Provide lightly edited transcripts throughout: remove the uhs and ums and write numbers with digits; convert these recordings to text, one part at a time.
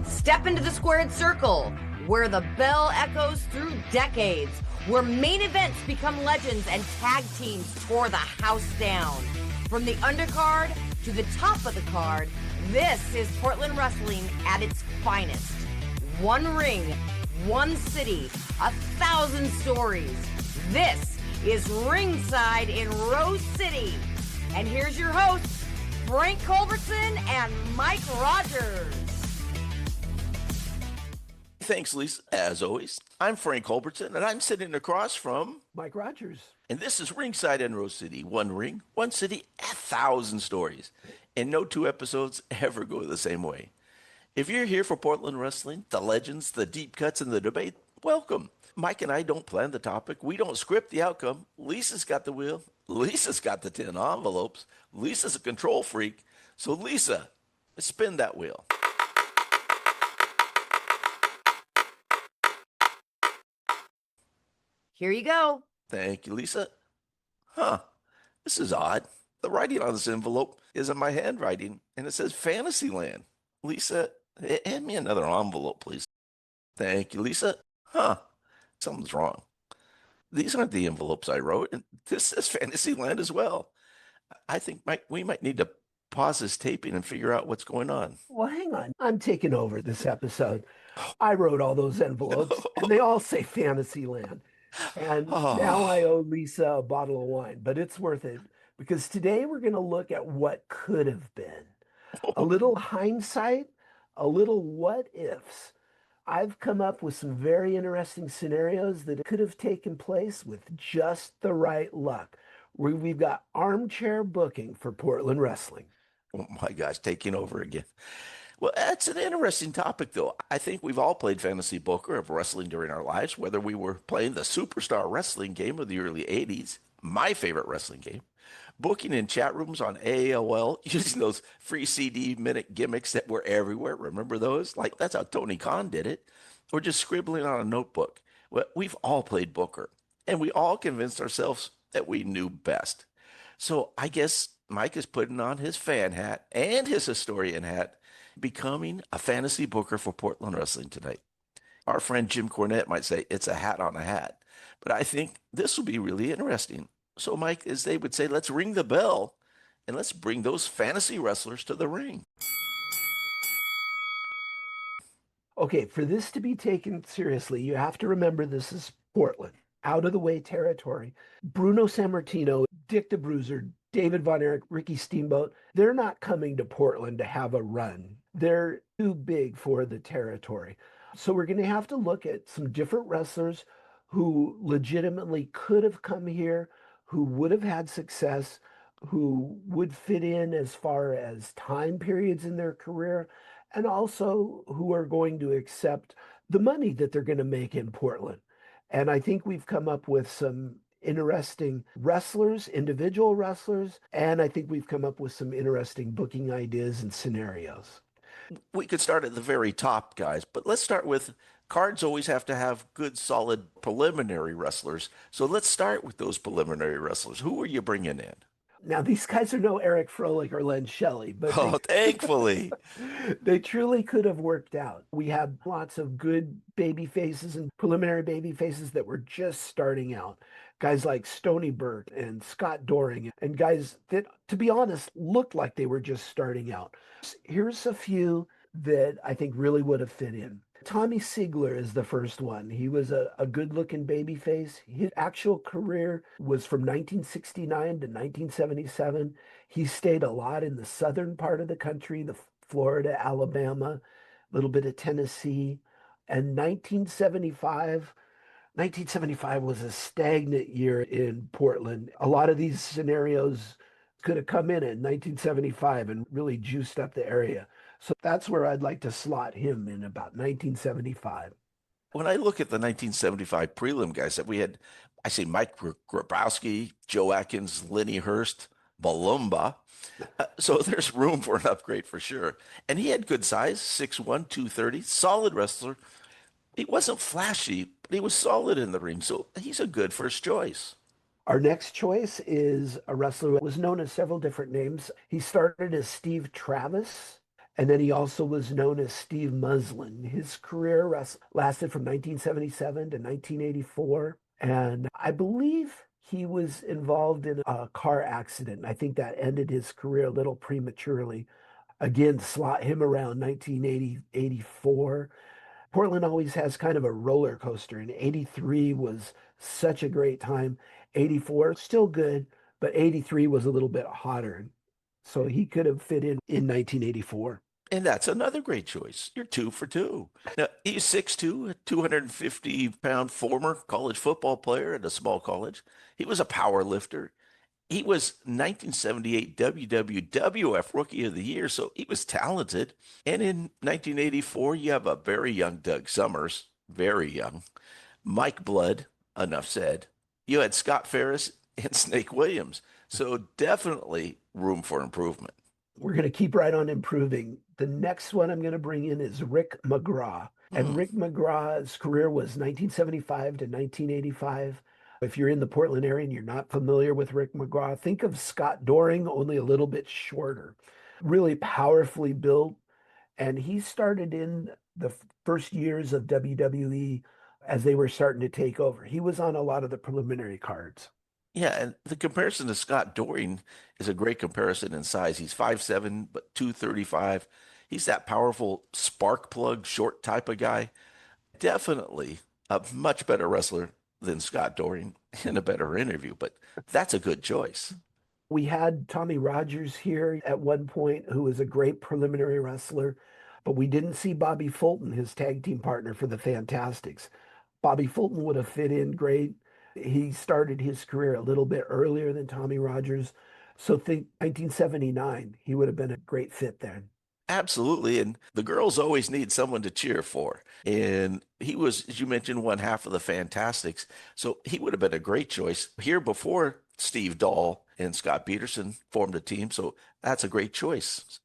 Step into the squared circle, where the bell echoes through decades, where main events become legends and tag teams tore the house down. From the undercard to the top of the card, this is Portland Wrestling at its finest. One ring, one city, 1,000 stories. This is Ringside in Rose City. And here's your hosts, Frank Culbertson and Mike Rogers. Thanks, Lisa. As always, I'm Frank Culbertson, and I'm sitting across from Mike Rogers. And this is Ringside in Rose City. One ring, one city, 1,000 stories. And no two episodes ever go the same way. If you're here for Portland wrestling, the legends, the deep cuts, and the debate, welcome. Mike and I don't plan the topic. We don't script the outcome. Lisa's got the wheel. Lisa's got the 10 envelopes. Lisa's a control freak. So Lisa, spin that wheel. Here you go. Thank you, Lisa. This is odd. The writing on this envelope isn't my handwriting, and it says Fantasyland. Lisa, hand me another envelope, please. Thank you, Lisa. Something's wrong. These aren't the envelopes I wrote, and this says Fantasyland as well. I think we might need to pause this taping and figure out what's going on. Well, hang on. I'm taking over this episode. I wrote all those envelopes, and they all say Fantasyland. And now I owe Lisa a bottle of wine, but it's worth it because today we're going to look at what could have been. A little hindsight, a little what ifs. I've come up with some very interesting scenarios that could have taken place with just the right luck. We've got armchair booking for Portland wrestling. Oh my gosh, taking over again. Well, that's an interesting topic, though. I think we've all played fantasy booker of wrestling during our lives, whether we were playing the superstar wrestling game of the early 80s, my favorite wrestling game, booking in chat rooms on AOL, using those free CD minute gimmicks that were everywhere. Remember those? Like, that's how Tony Khan did it. Or just scribbling on a notebook. Well, we've all played booker, and we all convinced ourselves that we knew best. So I guess Mike is putting on his fan hat and his historian hat, becoming a fantasy booker for Portland wrestling tonight. Our friend Jim Cornette might say it's a hat on a hat, but I think this will be really interesting. So Mike, as they would say, let's ring the bell and let's bring those fantasy wrestlers to the ring. Okay, for this to be taken seriously, you have to remember this is Portland, out of the way territory. Bruno Sammartino, Dick the Bruiser, David Von Erich, Ricky Steamboat, they're not coming to Portland to have a run. They're too big for the territory. So we're going to have to look at some different wrestlers who legitimately could have come here, who would have had success, who would fit in as far as time periods in their career, and also who are going to accept the money that they're going to make in Portland. And I think we've come up with some interesting wrestlers, individual wrestlers, and I think we've come up with some interesting booking ideas and scenarios. We could start at the very top, guys, but let's start with cards always have to have good, solid preliminary wrestlers. So let's start with those preliminary wrestlers. Who are you bringing in? Now, these guys are no Eric Froelich or Len Shelley, but thankfully. They truly could have worked out. We had lots of good baby faces and preliminary baby faces that were just starting out. Guys like Stony Burt and Scott Doring, and guys that, to be honest, looked like they were just starting out. Here's a few that I think really would have fit in. Tommy Siegler is the first one. He was a good-looking baby face. His actual career was from 1969 to 1977. He stayed a lot in the southern part of the country, the Florida, Alabama, a little bit of Tennessee. And 1975 was a stagnant year in Portland. A lot of these scenarios could have come in 1975 and really juiced up the area. So that's where I'd like to slot him in about 1975. When I look at the 1975 prelim guys that we had, I see Mike Grabowski, Joe Atkins, Lenny Hurst, Balumba. So there's room for an upgrade for sure. And he had good size, 6'1", 230, solid wrestler. He wasn't flashy, but he was solid in the ring. So he's a good first choice. Our next choice is a wrestler who was known as several different names. He started as Steve Travis, And then he also was known as Steve Muslin. His career lasted from 1977 to 1984. And I believe he was involved in a car accident. I think that ended his career a little prematurely. Again, slot him around 1980, 84. Portland always has kind of a roller coaster, and 83 was such a great time. 84, still good, but 83 was a little bit hotter. So he could have fit in 1984. And that's another great choice. You're two for two. Now, he's 6'2", a 250-pound former college football player at a small college. He was a power lifter. He was 1978 WWF Rookie of the Year, so he was talented. And in 1984, you have a very young Doug Summers, very young. Mike Blood, enough said. You had Scott Ferris and Snake Williams. So definitely room for improvement. We're going to keep right on improving. The next one I'm going to bring in is Rick McGraw. And Rick McGraw's career was 1975 to 1985. If you're in the Portland area and you're not familiar with Rick McGraw, think of Scott Doring, only a little bit shorter. Really powerfully built. And he started in the first years of WWE as they were starting to take over. He was on a lot of the preliminary cards. Yeah, and the comparison to Scott Doring is a great comparison in size. He's 5'7", but 235. He's that powerful spark plug, short type of guy. Definitely a much better wrestler than Scott Doring in a better interview, but that's a good choice. We had Tommy Rogers here at one point, who was a great preliminary wrestler, but we didn't see Bobby Fulton, his tag team partner for the Fantastics. Bobby Fulton would have fit in great. He started his career a little bit earlier than Tommy Rogers. So think 1979, he would have been a great fit then. Absolutely. And the girls always need someone to cheer for. And he was, as you mentioned, one half of the Fantastics. So he would have been a great choice here before Steve Dahl and Scott Peterson formed a team. So that's a great choice.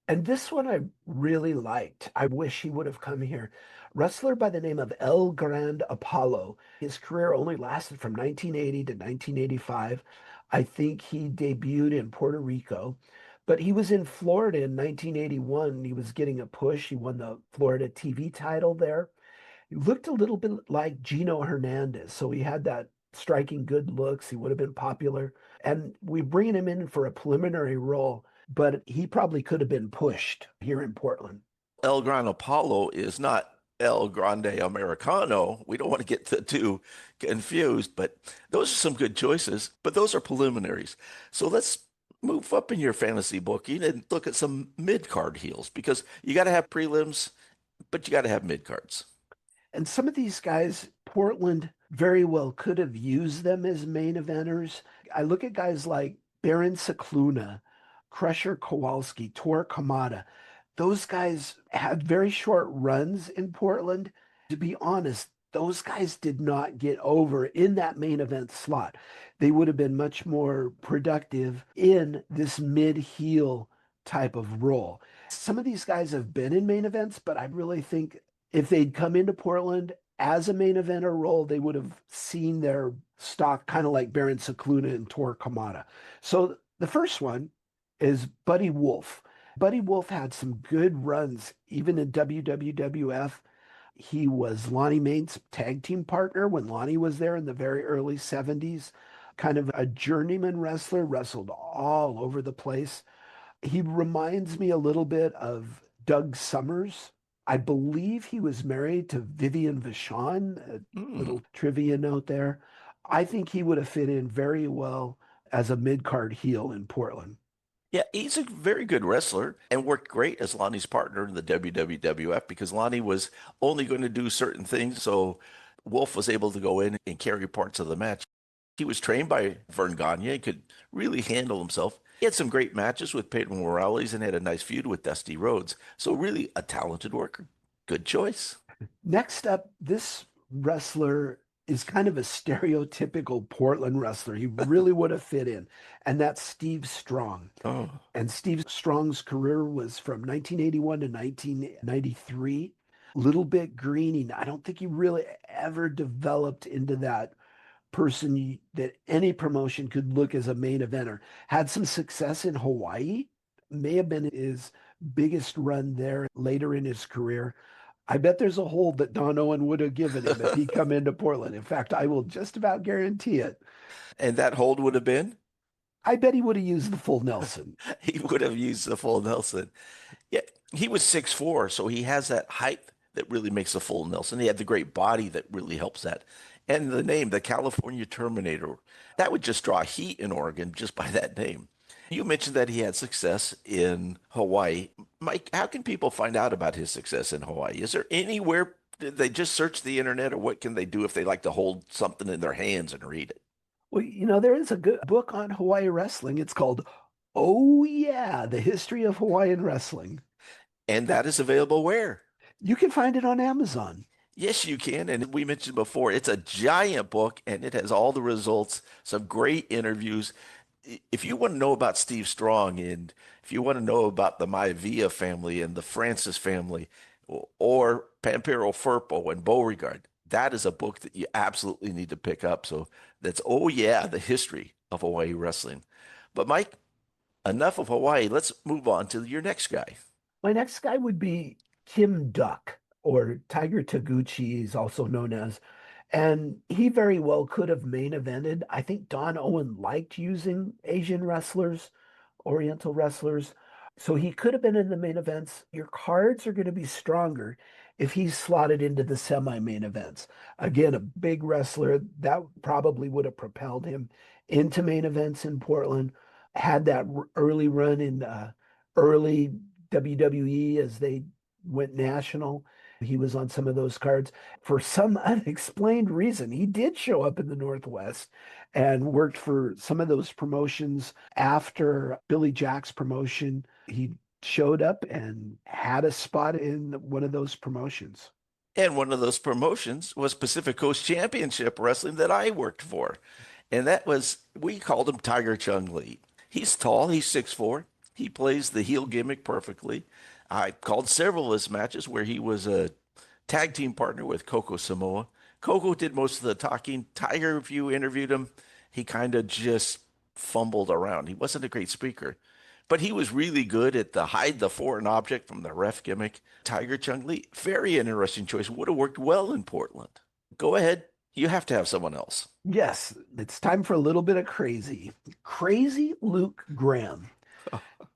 And this one I really liked. I wish he would have come here. Wrestler by the name of El Grand Apollo. His career only lasted from 1980 to 1985. I think he debuted in Puerto Rico, but he was in Florida in 1981. He was getting a push. He won the Florida TV title there. He looked a little bit like Gino Hernandez, so he had that striking good looks. He would have been popular. And we bring him in for a preliminary role, but he probably could have been pushed here in Portland. El Gran Apollo is not El Grande Americano. We don't want to get the two confused, but those are some good choices, but those are preliminaries. So let's move up in your fantasy booking and look at some mid-card heels because you got to have prelims, but you got to have mid-cards. And some of these guys, Portland very well could have used them as main eventers. I look at guys like Baron Cicluna, Crusher Kowalski, Tor Kamada. Those guys had very short runs in Portland. To be honest, those guys did not get over in that main event slot. They would have been much more productive in this mid-heel type of role. Some of these guys have been in main events, but I really think if they'd come into Portland as a main eventer role, they would have seen their stock kind of like Baron Cicluna and Tor Kamada. So the first one is Buddy Wolf. Buddy Wolf had some good runs, even in WWF. He was Lonnie Main's tag team partner when Lonnie was there in the very early 70s. Kind of a journeyman wrestler, wrestled all over the place. He reminds me a little bit of Doug Summers. I believe he was married to Vivian Vachon, a little trivia note there. I think he would have fit in very well as a mid-card heel in Portland. Yeah, he's a very good wrestler and worked great as Lonnie's partner in the WWF because Lonnie was only going to do certain things. So Wolf was able to go in and carry parts of the match. He was trained by Vern Gagne and could really handle himself. He had some great matches with Pedro Morales and had a nice feud with Dusty Rhodes. So really a talented worker. Good choice. Next up, this wrestler is kind of a stereotypical Portland wrestler. He really would have fit in. And that's Steve Strong. Oh, And Steve Strong's career was from 1981 to 1993. Little bit green. I don't think he really ever developed into that person that any promotion could look as a main eventer. Had some success in Hawaii. May have been his biggest run there later in his career. I bet there's a hold that Don Owen would have given him if he'd come into Portland. In fact, I will just about guarantee it. And that hold would have been? I bet he would have used the full Nelson. He would have used the full Nelson. Yeah, he was 6'4", so he has that height that really makes a full Nelson. He had the great body that really helps that. And the name, the California Terminator, that would just draw heat in Oregon just by that name. You mentioned that he had success in Hawaii. Mike, how can people find out about his success in Hawaii? Is there anywhere, did they just search the internet, or what can they do if they like to hold something in their hands and read it? Well, there is a good book on Hawaii wrestling. It's called Oh Yeah, The History of Hawaiian Wrestling. And that is available where? You can find it on Amazon. Yes, you can. And we mentioned before, it's a giant book and it has all the results, some great interviews. If you want to know about Steve Strong, and if you want to know about the Maivia family and the Francis family, or Pampero Firpo and Beauregard, that is a book that you absolutely need to pick up. So that's, oh yeah, the history of Hawaii wrestling. But Mike, enough of Hawaii. Let's move on to your next guy. My next guy would be Kim Duck, or Tiger Taguchi, he's also known as. And he very well could have main evented. I think Don Owen liked using Asian wrestlers, Oriental wrestlers. So he could have been in the main events. Your cards are going to be stronger if he's slotted into the semi-main events. Again, a big wrestler, that probably would have propelled him into main events in Portland. Had that early run in early WWE as they went national. He was on some of those cards. For some unexplained reason, he did show up in the Northwest and worked for some of those promotions after Billy Jack's promotion. He showed up and had a spot in one of those promotions. And one of those promotions was Pacific Coast Championship Wrestling that I worked for. And that was, we called him Tiger Chung Lee. He's tall, he's 6'4". He plays the heel gimmick perfectly. I called several of his matches where he was a tag team partner with Coco Samoa. Coco did most of the talking. Tiger, if you interviewed him, he kind of just fumbled around. He wasn't a great speaker, but he was really good at the hide the foreign object from the ref gimmick. Tiger Chung Lee, very interesting choice. Would have worked well in Portland. Go ahead. You have to have someone else. Yes, it's time for a little bit of crazy. Crazy Luke Graham.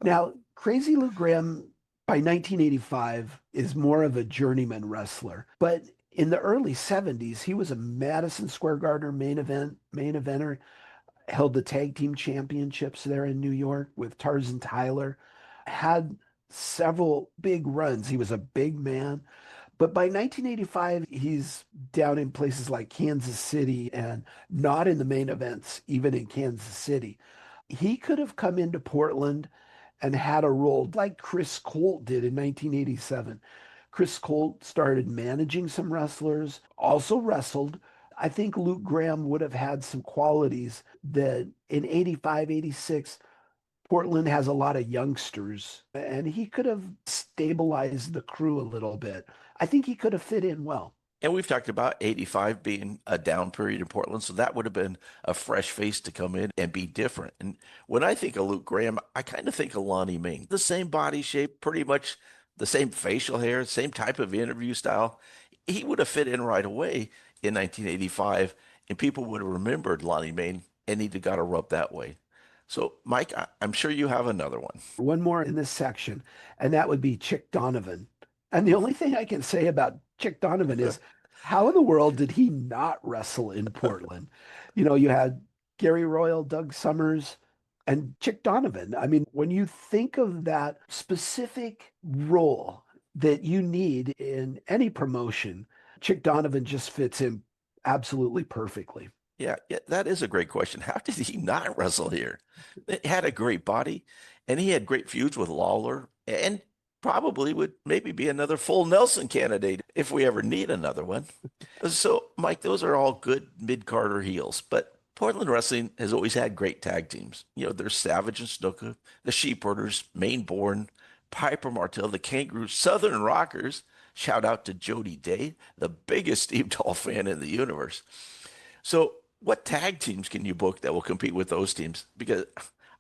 Now, Crazy Luke Graham by 1985 is more of a journeyman wrestler, but in the early 70s, he was a Madison Square Garden main eventer, held the tag team championships there in New York with Tarzan Tyler, had several big runs. He was a big man. But by 1985, he's down in places like Kansas City and not in the main events, even in Kansas City. He could have come into Portland and had a role like Chris Colt did in 1987. Chris Colt started managing some wrestlers, also wrestled. I think Luke Graham would have had some qualities that in 85, 86, Portland has a lot of youngsters, and he could have stabilized the crew a little bit. I think he could have fit in well. And we've talked about 85 being a down period in Portland, so that would have been a fresh face to come in and be different. And when I think of Luke Graham, I kind of think of Lonnie Ming. The same body shape, pretty much the same facial hair, same type of interview style. He would have fit in right away in 1985, and people would have remembered Lonnie Ming, and he'd have got a rub that way. So, Mike, I'm sure you have another one. One more in this section, and that would be Chick Donovan. And the only thing I can say about Chick Donovan is how in the world did he not wrestle in Portland? You had Gary Royal, Doug Summers, and Chick Donovan. I mean, when you think of that specific role that you need in any promotion, Chick Donovan just fits in absolutely perfectly. Yeah, that is a great question. How did he not wrestle here? He had a great body, and he had great feuds with Lawler, and probably would maybe be another full Nelson candidate if we ever need another one. So, Mike, those are all good mid-Carter heels, but Portland wrestling has always had great tag teams. There's Savage and Snuka, the Sheepherders, Mainborn, Piper Martell, the Kangaroos, Southern Rockers. Shout out to Jody Day, the biggest Steve Doll fan in the universe. So what tag teams can you book that will compete with those teams? Because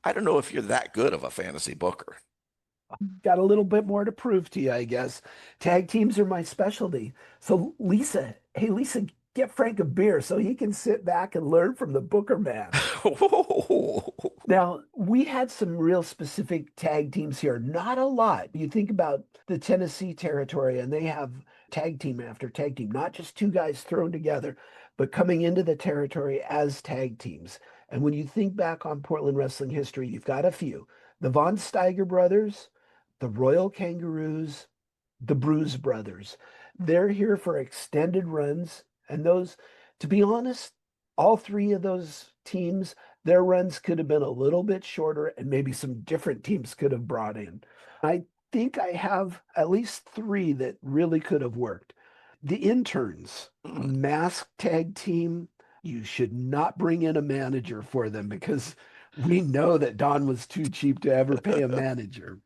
I don't know if you're that good of a fantasy booker. Got a little bit more to prove to you, I guess. Tag teams are my specialty. So Lisa, hey Lisa, get Frank a beer so he can sit back and learn from the Booker man. Now, we had some real specific tag teams here. Not a lot. You think about the Tennessee territory, and they have tag team after tag team, not just two guys thrown together, but coming into the territory as tag teams. And when you think back on Portland wrestling history, you've got a few. The Von Steiger brothers, the Royal Kangaroos, the Bruise brothers. They're here for extended runs. And those, to be honest, all three of those teams, their runs could have been a little bit shorter and maybe some different teams could have brought in. I think I have at least three that really could have worked. The interns, a masked tag team, you should not bring in a manager for them because we know that Don was too cheap to ever pay a manager.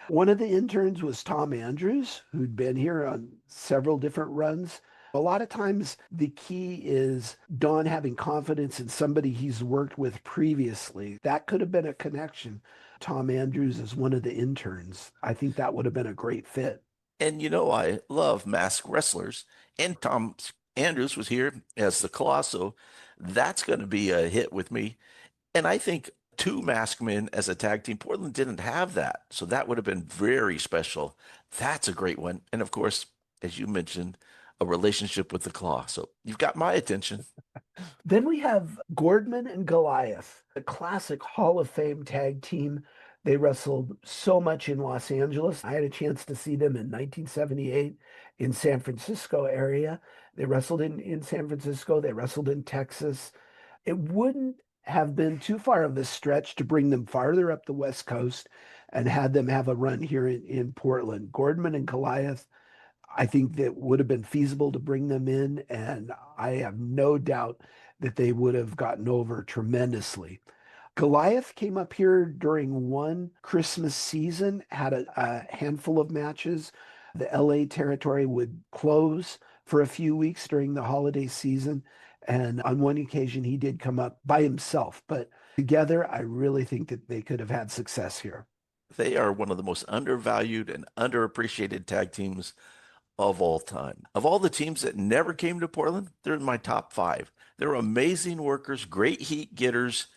One of the interns was Tom Andrews, who'd been here on several different runs. A lot of times the key is Don having confidence in somebody he's worked with previously. That could have been a connection. Tom Andrews is one of the interns. I think that would have been a great fit. And I love masked wrestlers. And Tom Andrews was here as the Colosso. That's going to be a hit with me. And I think two masked men as a tag team, Portland didn't have that. So that would have been very special. That's a great one. And of course, as you mentioned, a relationship with the Claw. So you've got my attention. Then we have Gordman and Goliath, a classic Hall of Fame tag team. They wrestled so much in Los Angeles. I had a chance to see them in 1978 in San Francisco area. They wrestled in San Francisco. They wrestled in Texas. It wouldn't have been too far of a stretch to bring them farther up the West Coast and had them have a run here in Portland. Gordman and Goliath, I think that would have been feasible to bring them in, and I have no doubt that they would have gotten over tremendously. Goliath came up here during one Christmas season, had a handful of matches. The LA territory would close for a few weeks during the holiday season. And on one occasion, he did come up by himself. But together, I really think that they could have had success here. They are one of the most undervalued and underappreciated tag teams of all time. Of all the teams that never came to Portland, they're in my top five. They're amazing workers, great heat getters.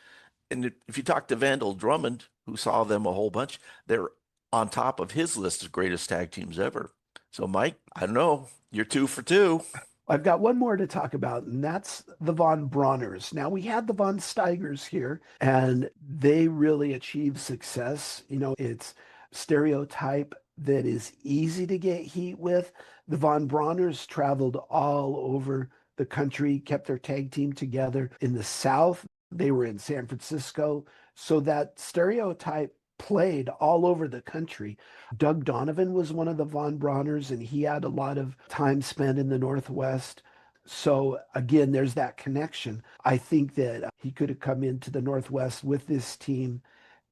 And if you talk to Vandal Drummond, who saw them a whole bunch, they're on top of his list of greatest tag teams ever. So, Mike, I don't know. You're 2 for 2. I've got one more to talk about, and that's the Von Brauners. Now, we had the Von Steigers here, and they really achieved success. It's stereotype that is easy to get heat with. The Von Brauners traveled all over the country, kept their tag team together. In the South, they were in San Francisco. So that stereotype played all over the country. Doug Donovan was one of the Von Brauners, and he had a lot of time spent in the Northwest. So again, there's that connection. I think that he could have come into the Northwest with this team.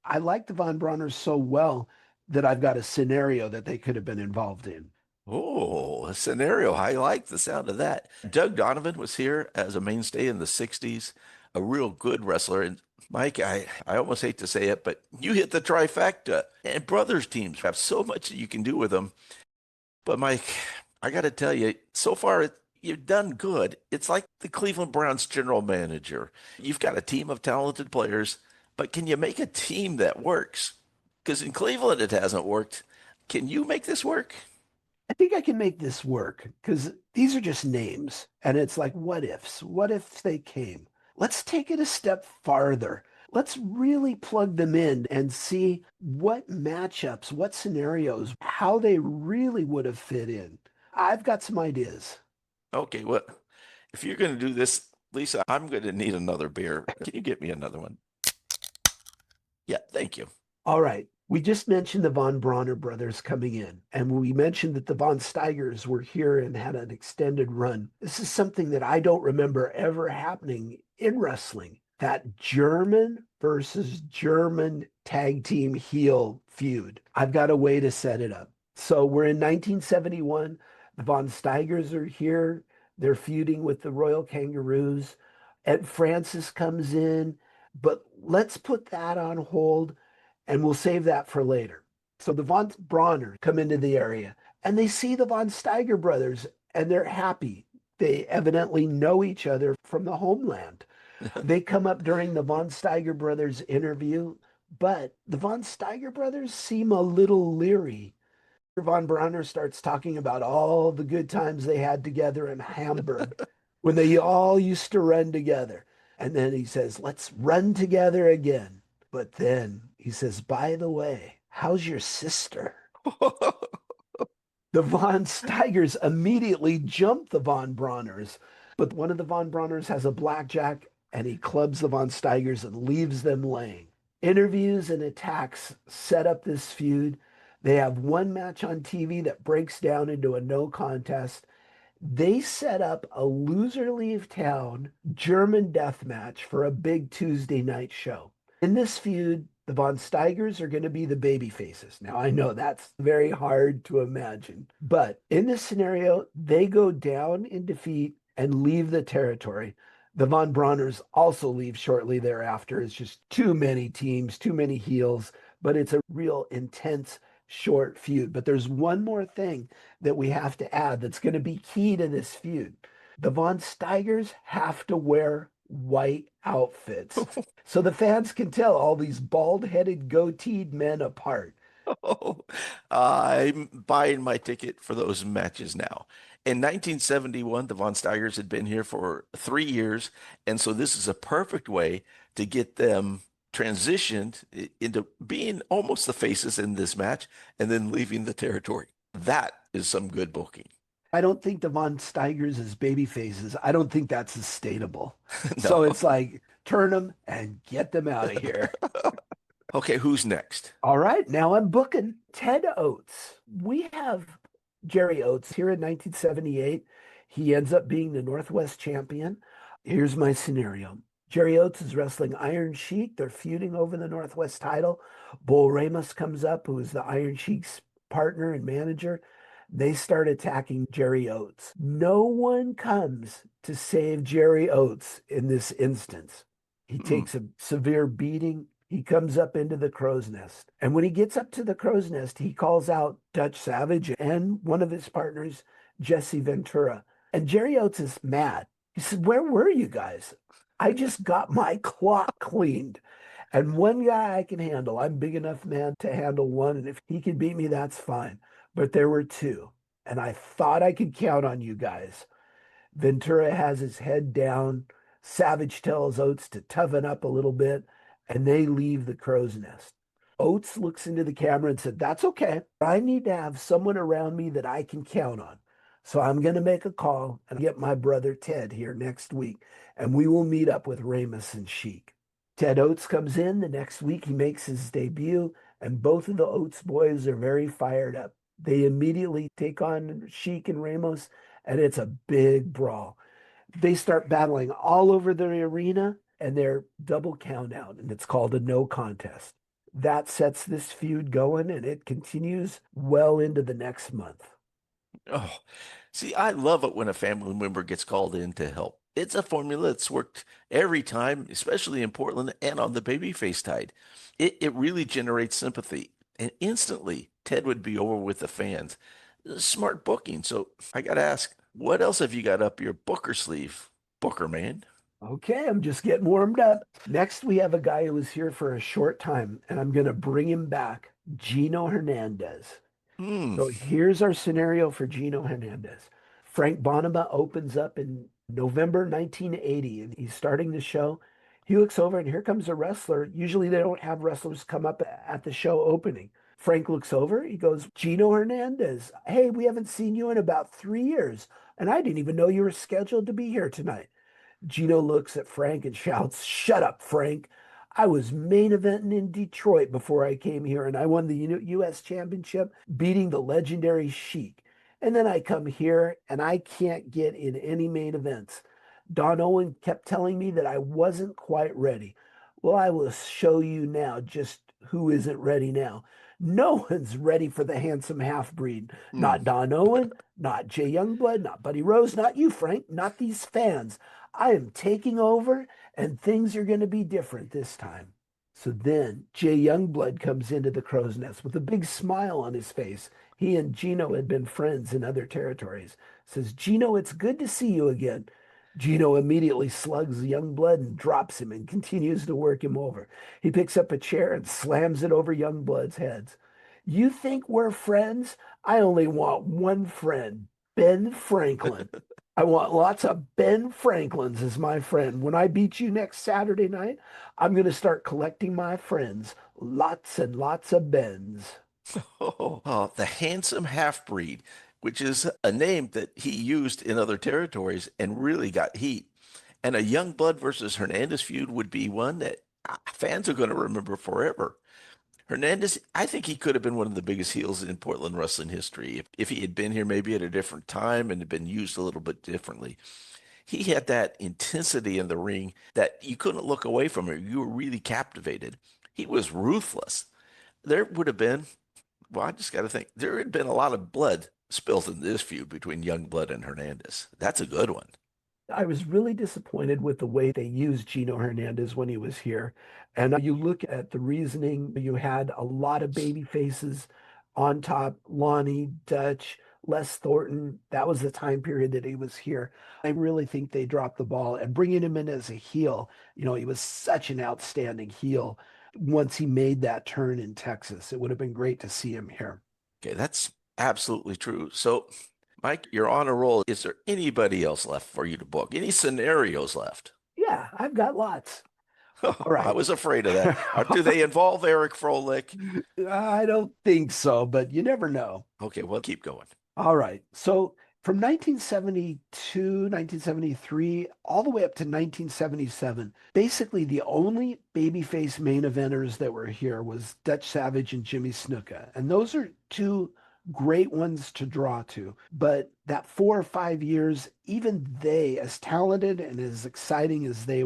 I like the Von Brauners so well that I've got a scenario that they could have been involved in. Oh, a scenario. I like the sound of that. Doug Donovan was here as a mainstay in the 60s, a real good wrestler. And Mike, I almost hate to say it, but you hit the trifecta. And brothers teams have so much that you can do with them. But Mike, I got to tell you, so far you've done good. It's like the Cleveland Browns general manager. You've got a team of talented players, but can you make a team that works? Because in Cleveland it hasn't worked. Can you make this work? I think I can make this work because these are just names. And it's like, what ifs? What if they came? Let's take it a step farther. Let's really plug them in and see what matchups, what scenarios, how they really would have fit in. I've got some ideas. Okay, well, if you're going to do this, Lisa, I'm going to need another beer. Can you get me another one? Yeah, thank you. All right. We just mentioned the Von Bronner brothers coming in, and we mentioned that the Von Steigers were here and had an extended run. This is something that I don't remember ever happening in wrestling. That German versus German tag team heel feud. I've got a way to set it up. So we're in 1971. The Von Steigers are here. They're feuding with the Royal Kangaroos. Ed Francis comes in, but let's put that on hold and we'll save that for later. So the Von Bronner come into the area and they see the Von Steiger brothers and they're happy. They evidently know each other from the homeland. They come up during the Von Steiger brothers interview, but the Von Steiger brothers seem a little leery. Von Bronner starts talking about all the good times they had together in Hamburg when they all used to run together. And then he says, let's run together again. But then he says, by the way, how's your sister? The Von Steigers immediately jump the Von Bronners, but one of the Von Bronners has a blackjack and he clubs the Von Steigers and leaves them laying. Interviews and attacks set up this feud. They have one match on TV that breaks down into a no contest. They set up a loser leave town German death match for a big Tuesday night show. In this feud, the Von Steigers are going to be the baby faces. Now, I know that's very hard to imagine, but in this scenario, they go down in defeat and leave the territory. The Von Bronners also leave shortly thereafter. It's just too many teams, too many heels, but it's a real intense short feud. But there's one more thing that we have to add that's going to be key to this feud. The Von Steigers have to wear white outfits so the fans can tell all these bald-headed, goateed men apart. Oh, I'm buying my ticket for those matches now. In 1971, the Von Steigers had been here for 3 years, and so this is a perfect way to get them transitioned into being almost the faces in this match and then leaving the territory. That is some good booking. I don't think the Von Steigers as baby faces, I don't think that's sustainable. No. So it's like, turn them and get them out of here. Okay, who's next? All right, now I'm booking Ted Oates. We have Jerry Oates here in 1978. He ends up being the Northwest champion. Here's my scenario. Jerry Oates is wrestling Iron Sheik. They're feuding over the Northwest title. Bull Ramos comes up, who is the Iron Sheik's partner and manager. They start attacking Jerry Oates. No one comes to save Jerry Oates in this instance. He takes a severe beating. He comes up into the crow's nest. And when he gets up to the crow's nest, he calls out Dutch Savage and one of his partners, Jesse Ventura. And Jerry Oates is mad. He said, where were you guys? I just got my clock cleaned. And one guy I can handle. I'm big enough, man, to handle one. And if he can beat me, that's fine. But there were two. And I thought I could count on you guys. Ventura has his head down. Savage tells Oates to toughen up a little bit. And they leave the crow's nest. Oates looks into the camera and said, that's okay. I need to have someone around me that I can count on. So I'm going to make a call and get my brother Ted here next week. And we will meet up with Ramos and Sheik. Ted Oates comes in the next week. He makes his debut. And both of the Oates boys are very fired up. They immediately take on Sheik and Ramos. And it's a big brawl. They start battling all over the arena. And they're double count out, and it's called a no contest. That sets this feud going, and it continues well into the next month. Oh, see, I love it when a family member gets called in to help. It's a formula that's worked every time, especially in Portland and on the babyface tide. It really generates sympathy, and instantly Ted would be over with the fans. Smart booking. So I got to ask, what else have you got up your booker sleeve, Booker man? Okay, I'm just getting warmed up. Next, we have a guy who was here for a short time, and I'm going to bring him back, Gino Hernandez. So here's our scenario for Gino Hernandez. Frank Bonema opens up in November 1980, and he's starting the show. He looks over, and here comes a wrestler. Usually they don't have wrestlers come up at the show opening. Frank looks over. He goes, Gino Hernandez, hey, we haven't seen you in about 3 years, and I didn't even know you were scheduled to be here tonight. Gino looks at Frank and shouts, shut up, Frank. I was main eventing in Detroit before I came here, and I won the U.S. Championship, beating the legendary Sheik. And then I come here, and I can't get in any main events. Don Owen kept telling me that I wasn't quite ready. Well, I will show you now just who isn't ready now. No one's ready for the handsome half-breed. Not Don Owen, not Jay Youngblood, not Buddy Rose, not you, Frank, not these fans. I am taking over, and things are going to be different this time. So then Jay Youngblood comes into the crow's nest with a big smile on his face. He and Gino had been friends in other territories. Says, Gino, it's good to see you again. Gino immediately slugs Youngblood and drops him and continues to work him over. He picks up a chair and slams it over Youngblood's heads. You think we're friends? I only want one friend, Ben Franklin. I want lots of Ben Franklins as my friend. When I beat you next Saturday night, I'm going to start collecting my friends. Lots and lots of Bens. Oh, the handsome half-breed, which is a name that he used in other territories and really got heat. And a Youngblood versus Hernandez feud would be one that fans are going to remember forever. Hernandez, I think he could have been one of the biggest heels in Portland wrestling history if he had been here maybe at a different time and had been used a little bit differently. He had that intensity in the ring that you couldn't look away from him. You were really captivated. He was ruthless. There would have been, well, I just got to think, there had been a lot of blood spilled in this feud between Youngblood and Hernandez. That's a good one. I was really disappointed with the way they used Gino Hernandez when he was here. And you look at the reasoning, you had a lot of baby faces on top, Lonnie, Dutch, Les Thornton. That was the time period that he was here. I really think they dropped the ball and bringing him in as a heel. He was such an outstanding heel once he made that turn in Texas. It would have been great to see him here. Okay, that's absolutely true. So, Mike, you're on a roll. Is there anybody else left for you to book? Any scenarios left? Yeah, I've got lots. All right. I was afraid of that. Do they involve Eric Froelich? I don't think so, but you never know. Okay, well, keep going. All right. So from 1972, 1973, all the way up to 1977, basically the only babyface main eventers that were here was Dutch Savage and Jimmy Snuka. And those are two great ones to draw to. But that 4 or 5 years, even they, as talented and as exciting as they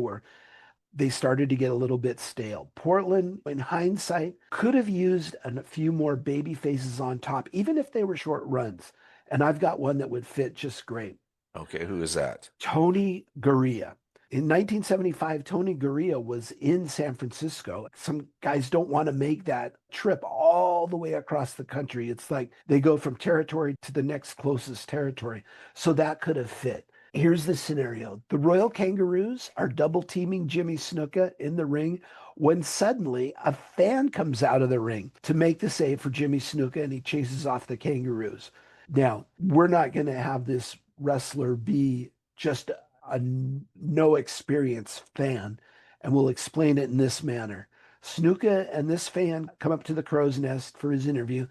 started to get a little bit stale. Portland, in hindsight, could have used a few more baby faces on top, even if they were short runs. And I've got one that would fit just great. Okay, who is that? Tony Gurria. In 1975, Tony Gurria was in San Francisco. Some guys don't want to make that trip all the way across the country. It's like they go from territory to the next closest territory. So that could have fit. Here's the scenario. The Royal Kangaroos are double teaming Jimmy Snuka in the ring when suddenly a fan comes out of the ring to make the save for Jimmy Snuka and he chases off the Kangaroos. Now, we're not going to have this wrestler be just a no experience fan, and we'll explain it in this manner. Snuka and this fan come up to the crow's nest for his interview.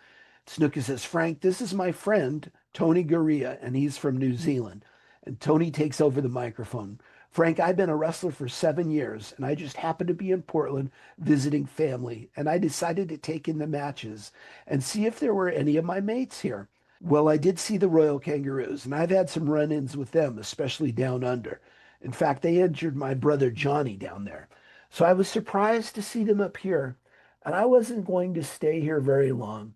Snuka says, Frank, this is my friend, Tony Gurria, and he's from New Zealand. And Tony takes over the microphone. Frank, I've been a wrestler for 7 years, and I just happened to be in Portland visiting family, and I decided to take in the matches and see if there were any of my mates here. Well, I did see the Royal Kangaroos, and I've had some run-ins with them, especially down under. In fact, they injured my brother Johnny down there. So I was surprised to see them up here, and I wasn't going to stay here very long.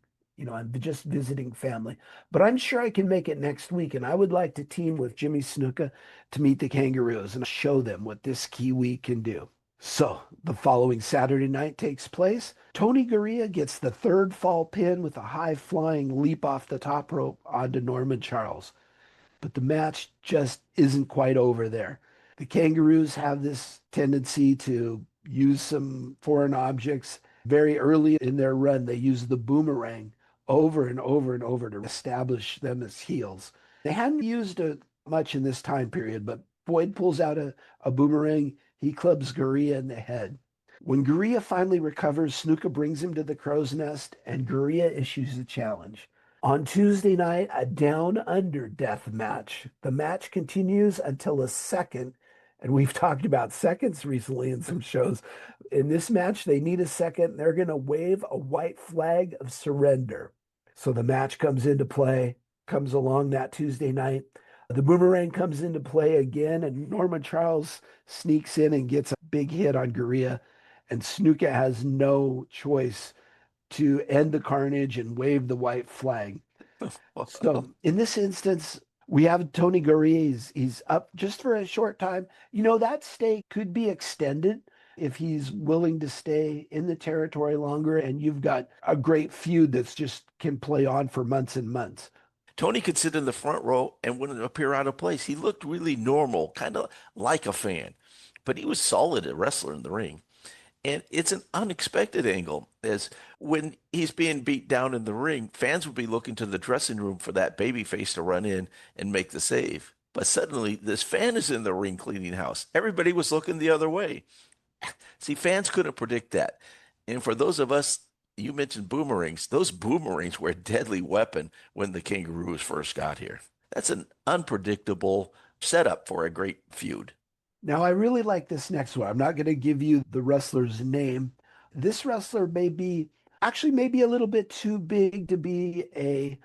I'm just visiting family, but I'm sure I can make it next week. And I would like to team with Jimmy Snuka to meet the Kangaroos and show them what this Kiwi can do. So the following Saturday night takes place. Tony Gurria gets the third fall pin with a high flying leap off the top rope onto Norman Charles. But the match just isn't quite over there. The Kangaroos have this tendency to use some foreign objects. Very early in their run, they use the boomerang over and over and over to establish them as heels. They hadn't used it much in this time period, but Boyd pulls out a boomerang. He clubs Gurria in the head. When Gurria finally recovers, Snuka brings him to the crow's nest, and Gurria issues a challenge. On Tuesday night, a down-under death match. The match continues until a second, and we've talked about seconds recently in some shows. In this match, they need a second. They're going to wave a white flag of surrender. So the match comes into play, comes along that Tuesday night. The boomerang comes into play again, and Norman Charles sneaks in and gets a big hit on Gurria, and Snuka has no choice to end the carnage and wave the white flag. So in this instance, we have Tony Gurria. He's up just for a short time. That stay could be extended if he's willing to stay in the territory longer, and you've got a great feud that's just can play on for months and months. Tony could sit in the front row and wouldn't appear out of place. He looked really normal, kind of like a fan, but he was solid a wrestler in the ring. And it's an unexpected angle, as when he's being beat down in the ring, fans would be looking to the dressing room for that baby face to run in and make the save. But suddenly, this fan is in the ring cleaning house. Everybody was looking the other way. See, fans couldn't predict that. And for those of us, you mentioned boomerangs. Those boomerangs were a deadly weapon when the Kangaroos first got here. That's an unpredictable setup for a great feud. Now, I really like this next one. I'm not going to give you the wrestler's name. This wrestler may be actually maybe a little bit too big to be a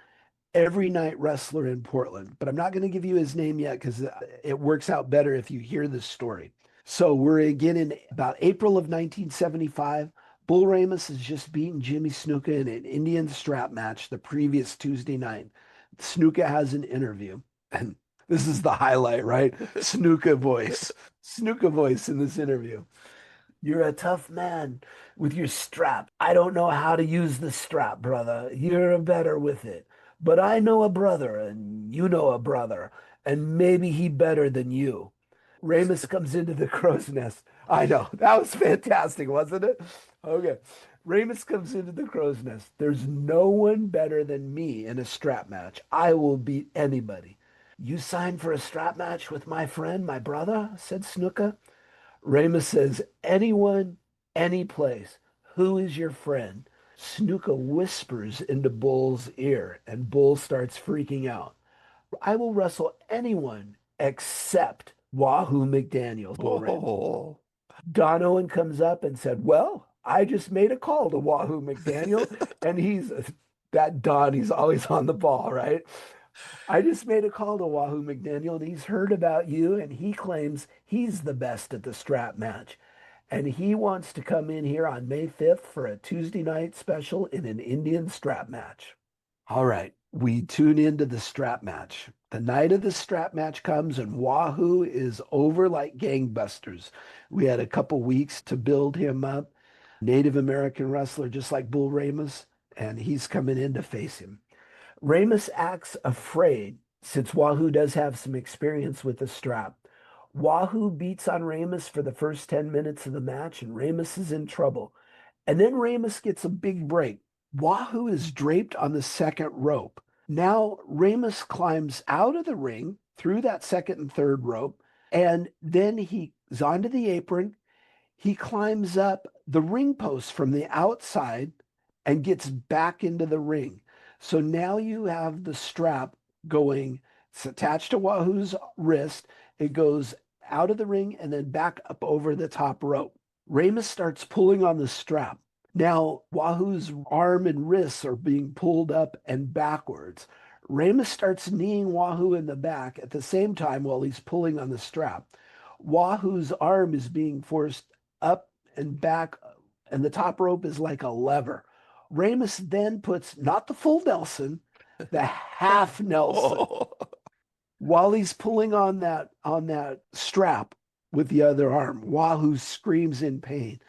every night wrestler in Portland, but I'm not going to give you his name yet because it works out better if you hear this story. So we're again in about April of 1975. Bull Ramus has just beaten Jimmy Snuka in an Indian strap match the previous Tuesday night. Snuka has an interview, and this is the highlight, right? Snuka voice. Snuka voice in this interview. You're a tough man with your strap. I don't know how to use the strap, brother. You're better with it. But I know a brother, and you know a brother, and maybe he better than you. Ramus comes into the crow's nest. I know. That was fantastic, wasn't it? Okay. Ramus comes into the crow's nest. There's no one better than me in a strap match. I will beat anybody. You signed for a strap match with my friend, my brother, said Snuka. Ramus says, anyone, any place. Who is your friend? Snuka whispers into Bull's ear, and Bull starts freaking out. I will wrestle anyone except Wahoo McDaniel. Oh, Don Owen comes up and said, well, I just made a call to Wahoo McDaniel, and he's that Don, he's always on the ball, right? I just made a call to Wahoo McDaniel, and he's heard about you, and he claims he's the best at the strap match. And he wants to come in here on May 5th for a Tuesday night special in an Indian strap match. All right, we tune into the strap match. The night of the strap match comes, and Wahoo is over like gangbusters. We had a couple weeks to build him up. Native American wrestler, just like Bull Ramus, and he's coming in to face him. Ramus acts afraid since Wahoo does have some experience with the strap. Wahoo beats on Ramus for the first 10 minutes of the match, and Ramus is in trouble. And then Ramus gets a big break. Wahoo is draped on the second rope. Now Ramus climbs out of the ring through that second and third rope, and then he's onto the apron. He climbs up the ring post from the outside and gets back into the ring. So now you have the strap going, it's attached to Wahoo's wrist. It goes out of the ring and then back up over the top rope. Ramus starts pulling on the strap. Now Wahoo's arm and wrists are being pulled up and backwards. Ramus starts kneeing Wahoo in the back at the same time while he's pulling on the strap. Wahoo's arm is being forced up and back, and the top rope is like a lever. Ramus then puts not the full Nelson, the half Nelson, oh. while he's pulling on that strap with the other arm. Wahoo screams in pain.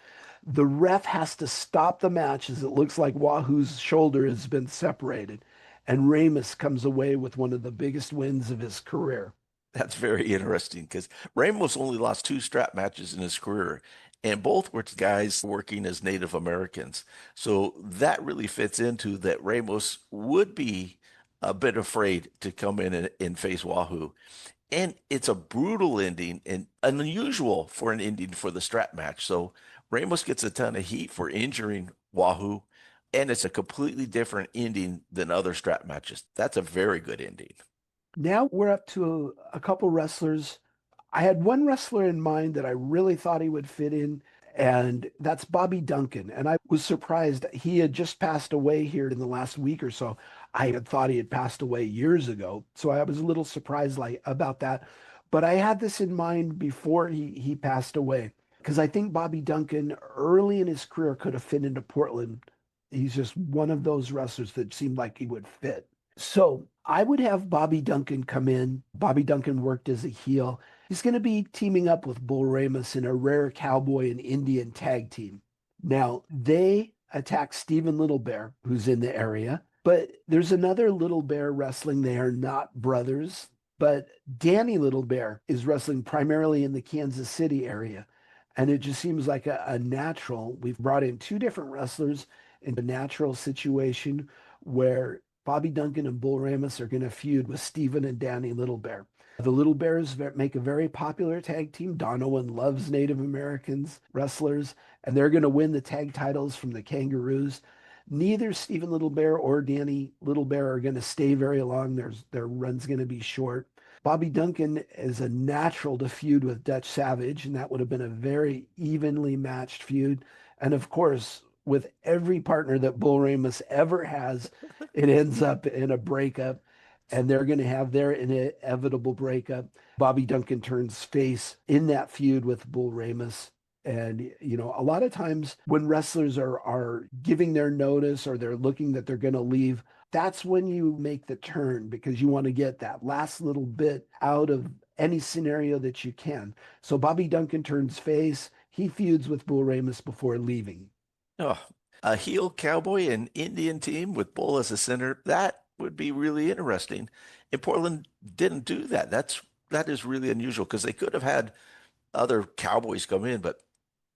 The ref has to stop the match as it looks like Wahoo's shoulder has been separated, and Ramus comes away with one of the biggest wins of his career. That's very interesting because Ramos only lost 2 strap matches in his career, and both were to guys working as Native Americans. So that really fits into that Ramos would be a bit afraid to come in and face Wahoo. And it's a brutal ending and unusual for an ending for the strap match. So Ramos gets a ton of heat for injuring Wahoo, and it's a completely different ending than other strap matches. That's a very good ending. Now we're up to a couple wrestlers. I had one wrestler in mind that I really thought he would fit in, and that's Bobby Duncan. And I was surprised he had just passed away here in the last week or so. I had thought he had passed away years ago, so I was a little surprised about that. But I had this in mind before he passed away, because I think Bobby Duncan early in his career could have fit into Portland. He's just one of those wrestlers that seemed like he would fit. So I would have Bobby Duncan come in. Bobby Duncan worked as a heel. He's going to be teaming up with Bull Ramus in a rare cowboy and Indian tag team. Now, they attack Stephen Little Bear, who's in the area, but there's another Little Bear wrestling. They are not brothers, but Danny Little Bear is wrestling primarily in the Kansas City area. And it just seems like a natural. We've brought in two different wrestlers in a natural situation where Bobby Duncan and Bull Ramus are going to feud with Stephen and Danny Little Bear. The Little Bears make a very popular tag team. Don Owen loves Native Americans wrestlers, and they're going to win the tag titles from the Kangaroos. Neither Stephen Little Bear or Danny Little Bear are going to stay very long. Their run's going to be short. Bobby Duncan is a natural to feud with Dutch Savage, and that would have been a very evenly matched feud. And of course, with every partner that Bull Ramus ever has, it ends up in a breakup, and they're going to have their inevitable breakup. Bobby Duncan turns face in that feud with Bull Ramus. And, a lot of times when wrestlers are giving their notice or they're looking that they're going to leave, that's when you make the turn because you want to get that last little bit out of any scenario that you can. So Bobby Duncan turns face. He feuds with Bull Ramus before leaving. Oh, a heel cowboy and Indian team with Bull as a center. That would be really interesting. And Portland didn't do that. That is really unusual because they could have had other cowboys come in, but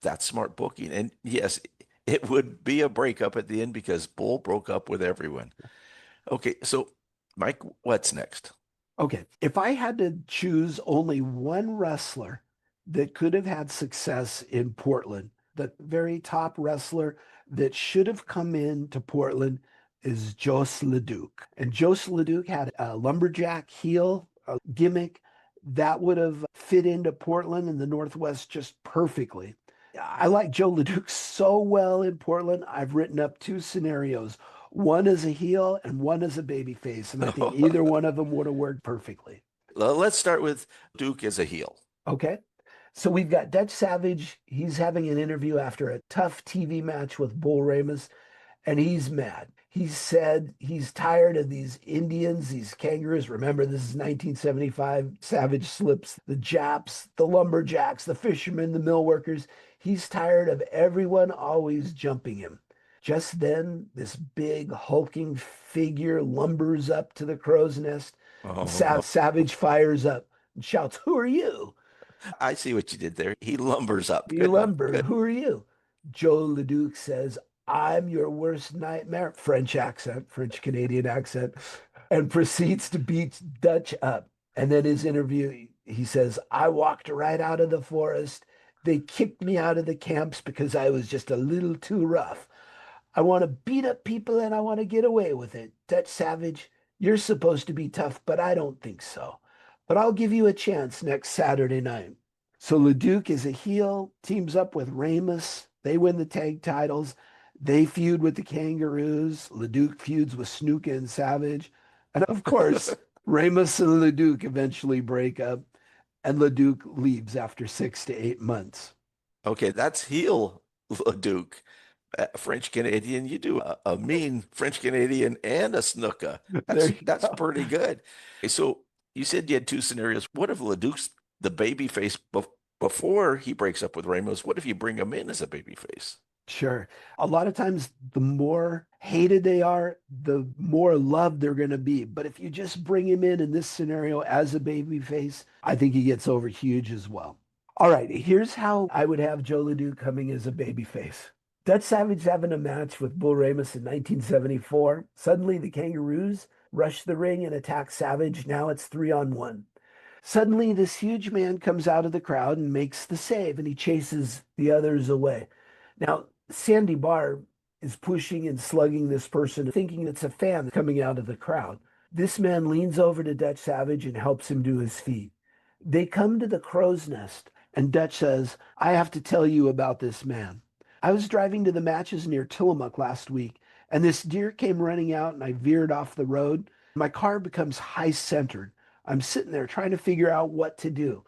that's smart booking. And yes, it would be a breakup at the end because Bull broke up with everyone. Okay, so Mike, what's next? Okay, if I had to choose only one wrestler that could have had success in Portland, the very top wrestler that should have come in to Portland is Jos LeDuc. And Jos LeDuc had a lumberjack heel a gimmick that would have fit into Portland and the Northwest just perfectly. I like Joe LeDuc so well in Portland. I've written up two scenarios, one as a heel and one as a babyface. And I think either one of them would have worked perfectly. Let's start with Duke as a heel. Okay. So we've got Dutch Savage. He's having an interview after a tough TV match with Bull Ramus, and he's mad. He said he's tired of these Indians, these kangaroos. Remember, this is 1975. Savage slips the Japs, the lumberjacks, the fishermen, the mill workers. He's tired of everyone always jumping him. Just then, this big hulking figure lumbers up to the crow's nest. Savage fires up and shouts, "Who are you?" I see what you did there. He lumbers up. You lumber. Who are you? Joe LeDuc says, "I'm your worst nightmare." French accent, French Canadian accent, and proceeds to beat Dutch up. And then his interview, he says, "I walked right out of the forest. They kicked me out of the camps because I was just a little too rough. I want to beat up people and I want to get away with it. Dutch Savage, you're supposed to be tough, but I don't think so. But I'll give you a chance next Saturday night." So LeDuc is a heel, teams up with Ramus. They win the tag titles. They feud with the Kangaroos. LeDuc feuds with Snuka and Savage. And of course, Ramus and LeDuc eventually break up, and LeDuc leaves after 6 to 8 months. Okay, that's heel LeDuc. French Canadian, you do a mean French Canadian and a Snuka. That's pretty good. Okay, so you said you had two scenarios. What if LeDuc's the baby face before he breaks up with Ramos? What if you bring him in as a baby face? Sure. A lot of times, the more hated they are, the more loved they're going to be. But if you just bring him in this scenario as a baby face, I think he gets over huge as well. All right, here's how I would have Joe LeDuc coming as a baby face. Dutch Savage having a match with Bull Ramus in 1974. Suddenly, the Kangaroos rush the ring and attack Savage. Now it's 3-on-1. Suddenly, this huge man comes out of the crowd and makes the save, and he chases the others away. Now, Sandy Barr is pushing and slugging this person, thinking it's a fan coming out of the crowd. This man leans over to Dutch Savage and helps him to his feet. They come to the crow's nest, and Dutch says, "I have to tell you about this man. I was driving to the matches near Tillamook last week, and this deer came running out, and I veered off the road. My car becomes high-centered. I'm sitting there trying to figure out what to do.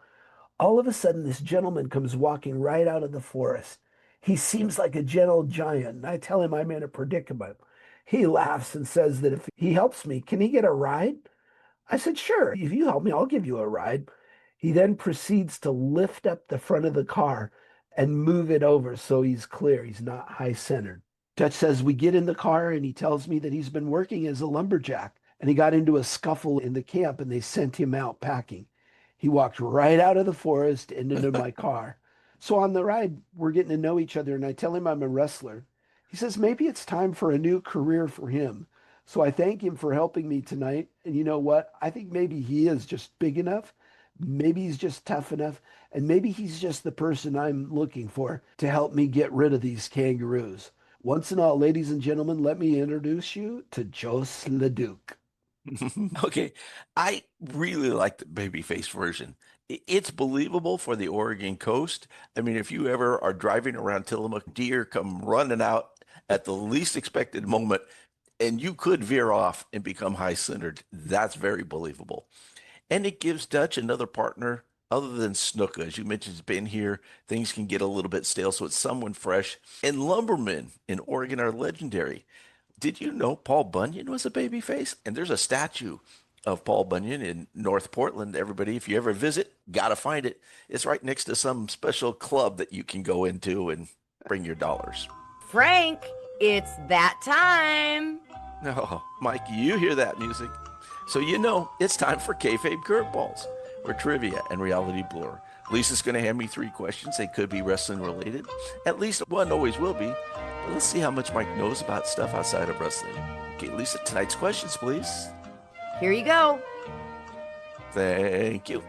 All of a sudden, this gentleman comes walking right out of the forest. He seems like a gentle giant, and I tell him I'm in a predicament. He laughs and says that if he helps me, can he get a ride? I said, sure, if you help me, I'll give you a ride. He then proceeds to lift up the front of the car and move it over so he's clear. He's not high centered. Dutch says we get in the car and he tells me that he's been working as a lumberjack and he got into a scuffle in the camp and they sent him out packing. He walked right out of the forest and into my car. So on the ride, we're getting to know each other and I tell him I'm a wrestler. He says maybe it's time for a new career for him. So I thank him for helping me tonight. And you know what? I think maybe he is just big enough. Maybe he's just tough enough. And maybe he's just the person I'm looking for to help me get rid of these kangaroos. Once and all, ladies and gentlemen, let me introduce you to Jos Leduc. Okay, I really like the babyface version. It's believable for the Oregon coast. I mean, if you ever are driving around Tillamook, deer come running out at the least expected moment, and you could veer off and become high-centered. That's very believable. And it gives Dutch another partner other than Snuka. As you mentioned, has been here. Things can get a little bit stale, so it's someone fresh. And lumbermen in Oregon are legendary. Did you know Paul Bunyan was a babyface? And there's a statue of Paul Bunyan in North Portland. Everybody, if you ever visit, gotta find it. It's right next to some special club that you can go into and bring your dollars. Frank, it's that time. Oh, Mike, you hear that music? So you know it's time for Kayfabe Curveballs, where trivia and reality blur. Lisa's going to hand me 3 questions. They could be wrestling related. At least one always will be. But let's see how much Mike knows about stuff outside of wrestling. Okay, Lisa, tonight's questions, please. Here you go. Thank you.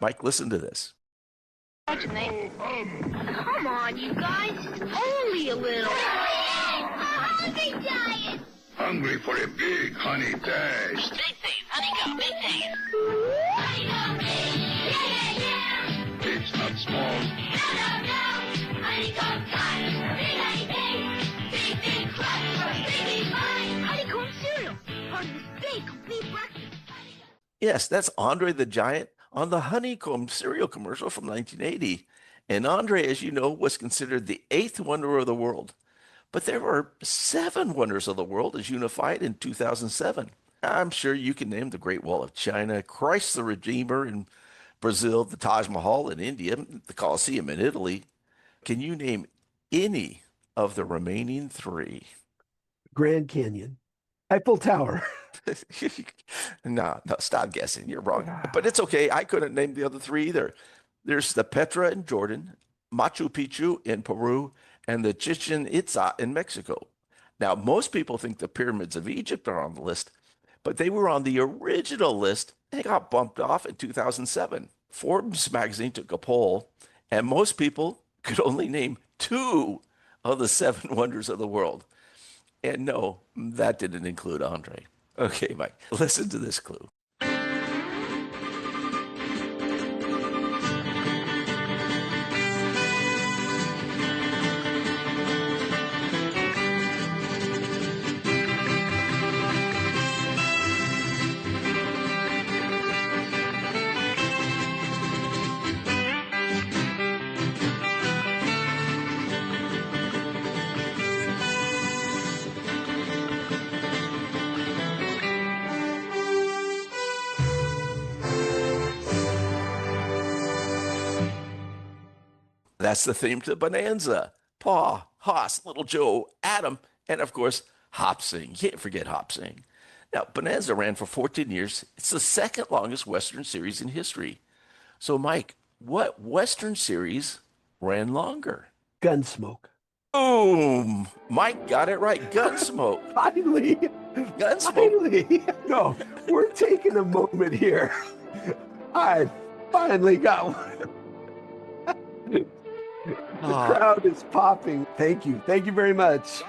Mike, listen to this. Come on, you guys. Only a little. Hungry Giant. Hungry for a big honey taste. Big taste. Honeycomb. Big taste. Honeycomb. Yeah, yeah, yeah. It's not small. No. Honeycomb time. Big honey taste. Big crunch. Big fine. Honeycomb cereal. Part of this big complete breakfast. Yes, that's Andre the Giant on the Honeycomb cereal commercial from 1980. And Andre, as you know, was considered the 8th wonder of the world. But there were 7 wonders of the world as unified in 2007. I'm sure you can name the Great Wall of China, Christ the Redeemer in Brazil, the Taj Mahal in India, the Colosseum in Italy. Can you name any of the remaining 3? Grand Canyon, Eiffel Tower. No, stop guessing. You're wrong. But it's okay. I couldn't name the other 3 either. There's the Petra in Jordan, Machu Picchu in Peru, and the Chichen Itza in Mexico. Now, most people think the pyramids of Egypt are on the list, but they were on the original list and got bumped off in 2007. Forbes magazine took a poll, and most people could only name 2 of the 7 wonders of the world. And no, that didn't include Andre. Okay, Mike, listen to this clue. That's the theme to Bonanza. Pa, Hoss, Little Joe, Adam, and of course, Hop Sing. You can't forget Hop Sing. Now, Bonanza ran for 14 years. It's the 2nd longest Western series in history. So, Mike, what Western series ran longer? Gunsmoke. Boom! Mike got it right. Gunsmoke. Finally. Gunsmoke. Finally. No, we're taking a moment here. I finally got one. The crowd is popping. Thank you. Thank you very much.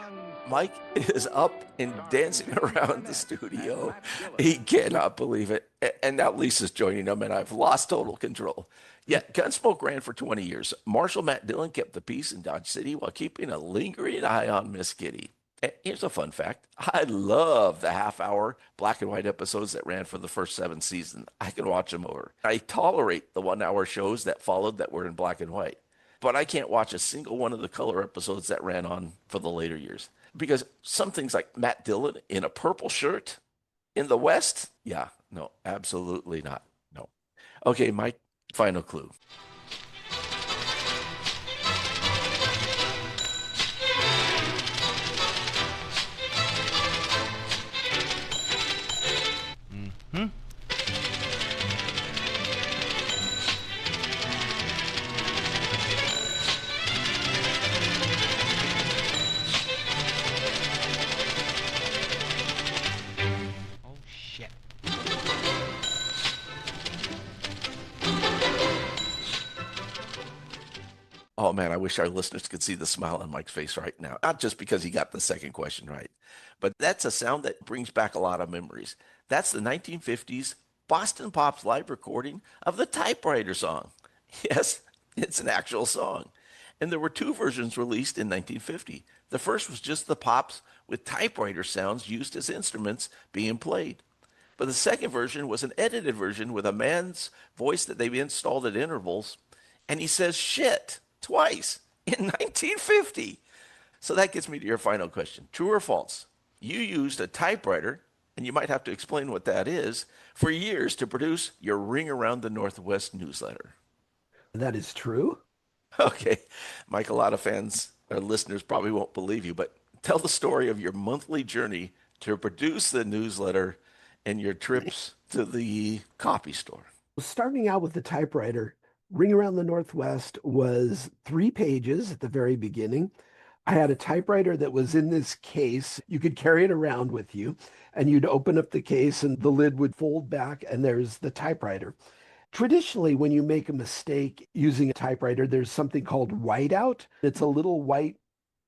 Mike is up and dancing around the studio. He cannot believe it. And now Lisa's joining him, and I've lost total control. Yeah, Gunsmoke ran for 20 years. Marshal Matt Dillon kept the peace in Dodge City while keeping a lingering eye on Miss Kitty. And here's a fun fact. I love the half-hour black and white episodes that ran for the first 7 seasons. I can watch them over. I tolerate the 1-hour shows that followed that were in black and white. But I can't watch a single one of the color episodes that ran on for the later years. Because some things like Matt Dillon in a purple shirt in the West, yeah, no, absolutely not. No. Okay, my final clue. Oh, shit. Oh man, I wish our listeners could see the smile on Mike's face right now. Not just because he got the second question right, but that's a sound that brings back a lot of memories. That's the 1950s Boston Pops live recording of the typewriter song. Yes, it's an actual song. And there were two versions released in 1950. The first was just the Pops with typewriter sounds used as instruments being played. But the second version was an edited version with a man's voice that they've installed at intervals, and he says shit twice in 1950. So that gets me to your final question. True or false? You used a typewriter, and you might have to explain what that is, for years to produce your Ring Around the Northwest newsletter. That is true. Okay, Mike, a lot of fans or listeners probably won't believe you, but tell the story of your monthly journey to produce the newsletter and your trips to the copy store. Starting out with the typewriter, Ring Around the Northwest was 3 pages at the very beginning. I had a typewriter that was in this case. You could carry it around with you, and you'd open up the case and the lid would fold back, and there's the typewriter. Traditionally, when you make a mistake using a typewriter, there's something called whiteout. It's a little white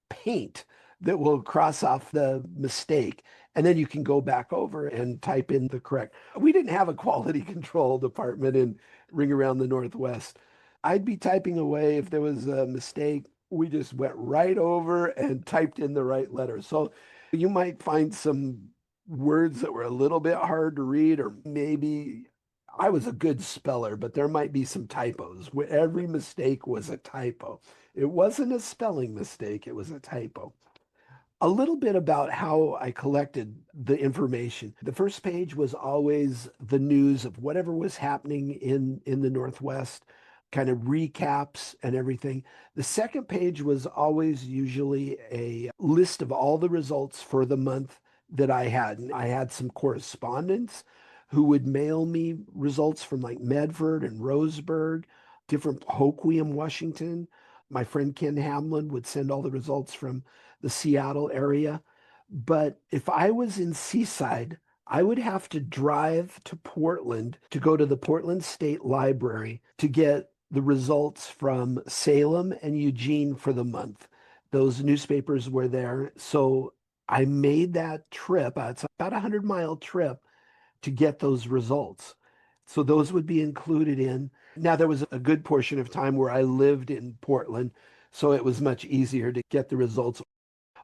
paint that will cross off the mistake. And then you can go back over and type in the correct. We didn't have a quality control department in Ring Around the Northwest. I'd be typing away if there was a mistake. We just went right over and typed in the right letter. So you might find some words that were a little bit hard to read, or maybe I was a good speller, but there might be some typos. Every mistake was a typo. It wasn't a spelling mistake, it was a typo. A little bit about how I collected the information. The first page was always the news of whatever was happening in the Northwest, kind of recaps and everything. The second page was always usually a list of all the results for the month that I had. And I had some correspondents who would mail me results from like Medford and Roseburg, different Hoquiam, Washington. My friend Ken Hamlin would send all the results from the Seattle area. But if I was in Seaside, I would have to drive to Portland to go to the Portland State Library to get the results from Salem and Eugene for the month. Those newspapers were there. So I made that trip. It's about a 100-mile trip to get those results. So those would be included in. Now, there was a good portion of time where I lived in Portland, so it was much easier to get the results.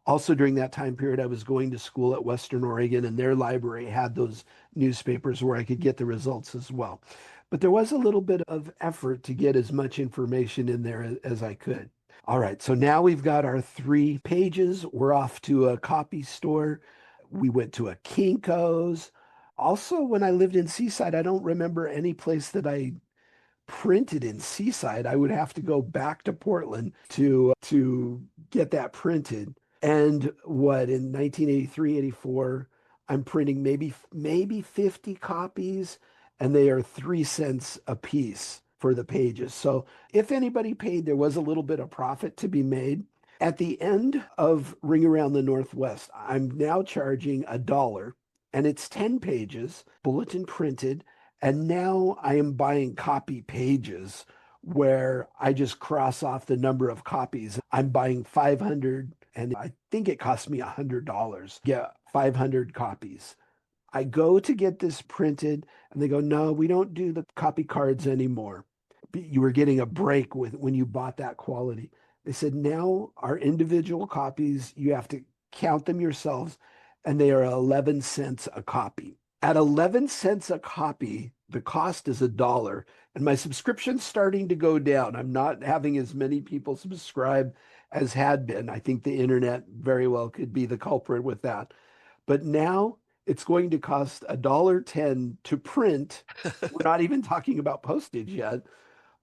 Also, during that time period, I was going to school at Western Oregon, and their library had those newspapers where I could get the results as well. But there was a little bit of effort to get as much information in there as I could. All right, so now we've got our 3 pages. We're off to a copy store. We went to a Kinko's. Also, when I lived in Seaside, I don't remember any place that I printed in Seaside. I would have to go back to Portland to get that printed. And what, in 1983, 84, I'm printing maybe 50 copies, and they are 3 cents a piece for the pages. So if anybody paid, there was a little bit of profit to be made. At the end of Ring Around the Northwest, I'm now charging $1, and it's 10 pages, bulletin printed, and now I am buying copy pages where I just cross off the number of copies. I'm buying 500, and I think it cost me $100. Yeah, 500 copies. I go to get this printed, and they go, no, we don't do the copy cards anymore. You were getting a break with when you bought that quality. They said, now our individual copies, you have to count them yourselves, and they are 11 cents a copy. At 11 cents a copy, the cost is $1, and my subscription's starting to go down. I'm not having as many people subscribe as had been. I think the internet very well could be the culprit with that. But now It's going to cost $1.10 to print. We're not even talking about postage yet,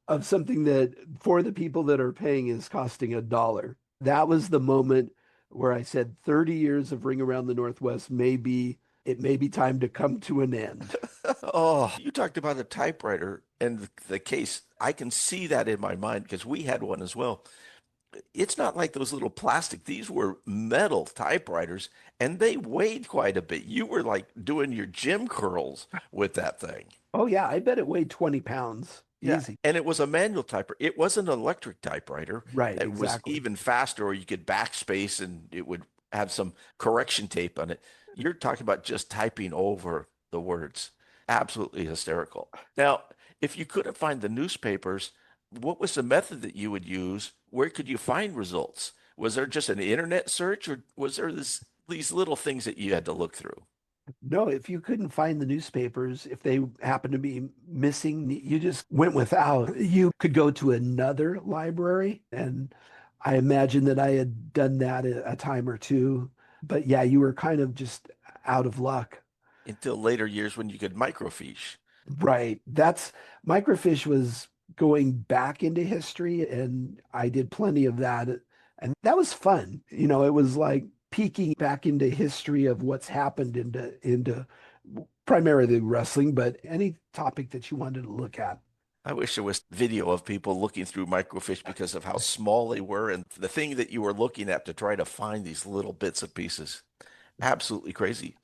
of something that for the people that are paying is costing $1. That was the moment where I said 30 years of Ring Around the Northwest it may be time to come to an end. Oh, you talked about a typewriter and the case. I can see that in my mind because we had one as well. It's not like those little plastic. These were metal typewriters and they weighed quite a bit. You were like doing your gym curls with that thing. Oh yeah, I bet it weighed 20 pounds. Yeah. Easy. And it was a manual typewriter. It wasn't an electric typewriter. Right, It was exactly. even faster, or you could backspace and it would have some correction tape on it. You're talking about just typing over the words. Absolutely hysterical. Now, if you couldn't find the newspapers, what was the method that you would use? Where could you find results? Was there just an internet search, or was there these little things that you had to look through? No, if you couldn't find the newspapers, if they happened to be missing, you just went without. You could go to another library, and I imagine that I had done that a time or two. But yeah, you were kind of just out of luck. Until later years when you could microfiche. Right. That's microfiche was going back into history, and I did plenty of that. And that was fun. It was like peeking back into history of what's happened into primarily wrestling, but any topic that you wanted to look at. I wish there was video of people looking through microfiche because of how small they were and the thing that you were looking at to try to find these little bits of pieces. Absolutely crazy.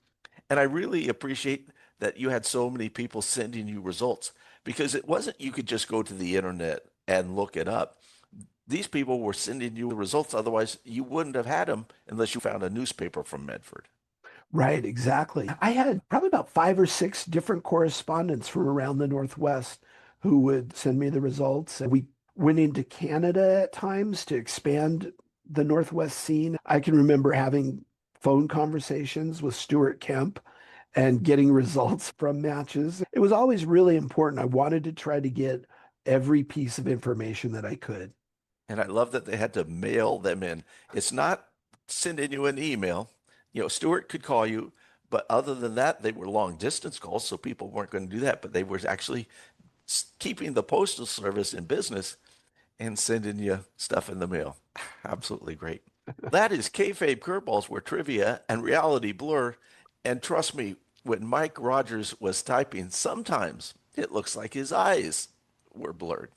And I really appreciate that you had so many people sending you results because it wasn't you could just go to the internet and look it up. These people were sending you the results. Otherwise, you wouldn't have had them unless you found a newspaper from Medford. Right, exactly. I had probably about 5 or 6 different correspondents from around the Northwest who would send me the results. And we went into Canada at times to expand the Northwest scene. I can remember having phone conversations with Stuart Kemp and getting results from matches. It was always really important. I wanted to try to get every piece of information that I could. And I love that they had to mail them in. It's not sending you an email. Stuart could call you, but other than that, they were long distance calls, so people weren't going to do that. But they were actually keeping the postal service in business and sending you stuff in the mail. Absolutely great. That is kayfabe curveballs, where trivia and reality blur. And trust me, when Mike Rogers was typing, sometimes it looks like his eyes were blurred.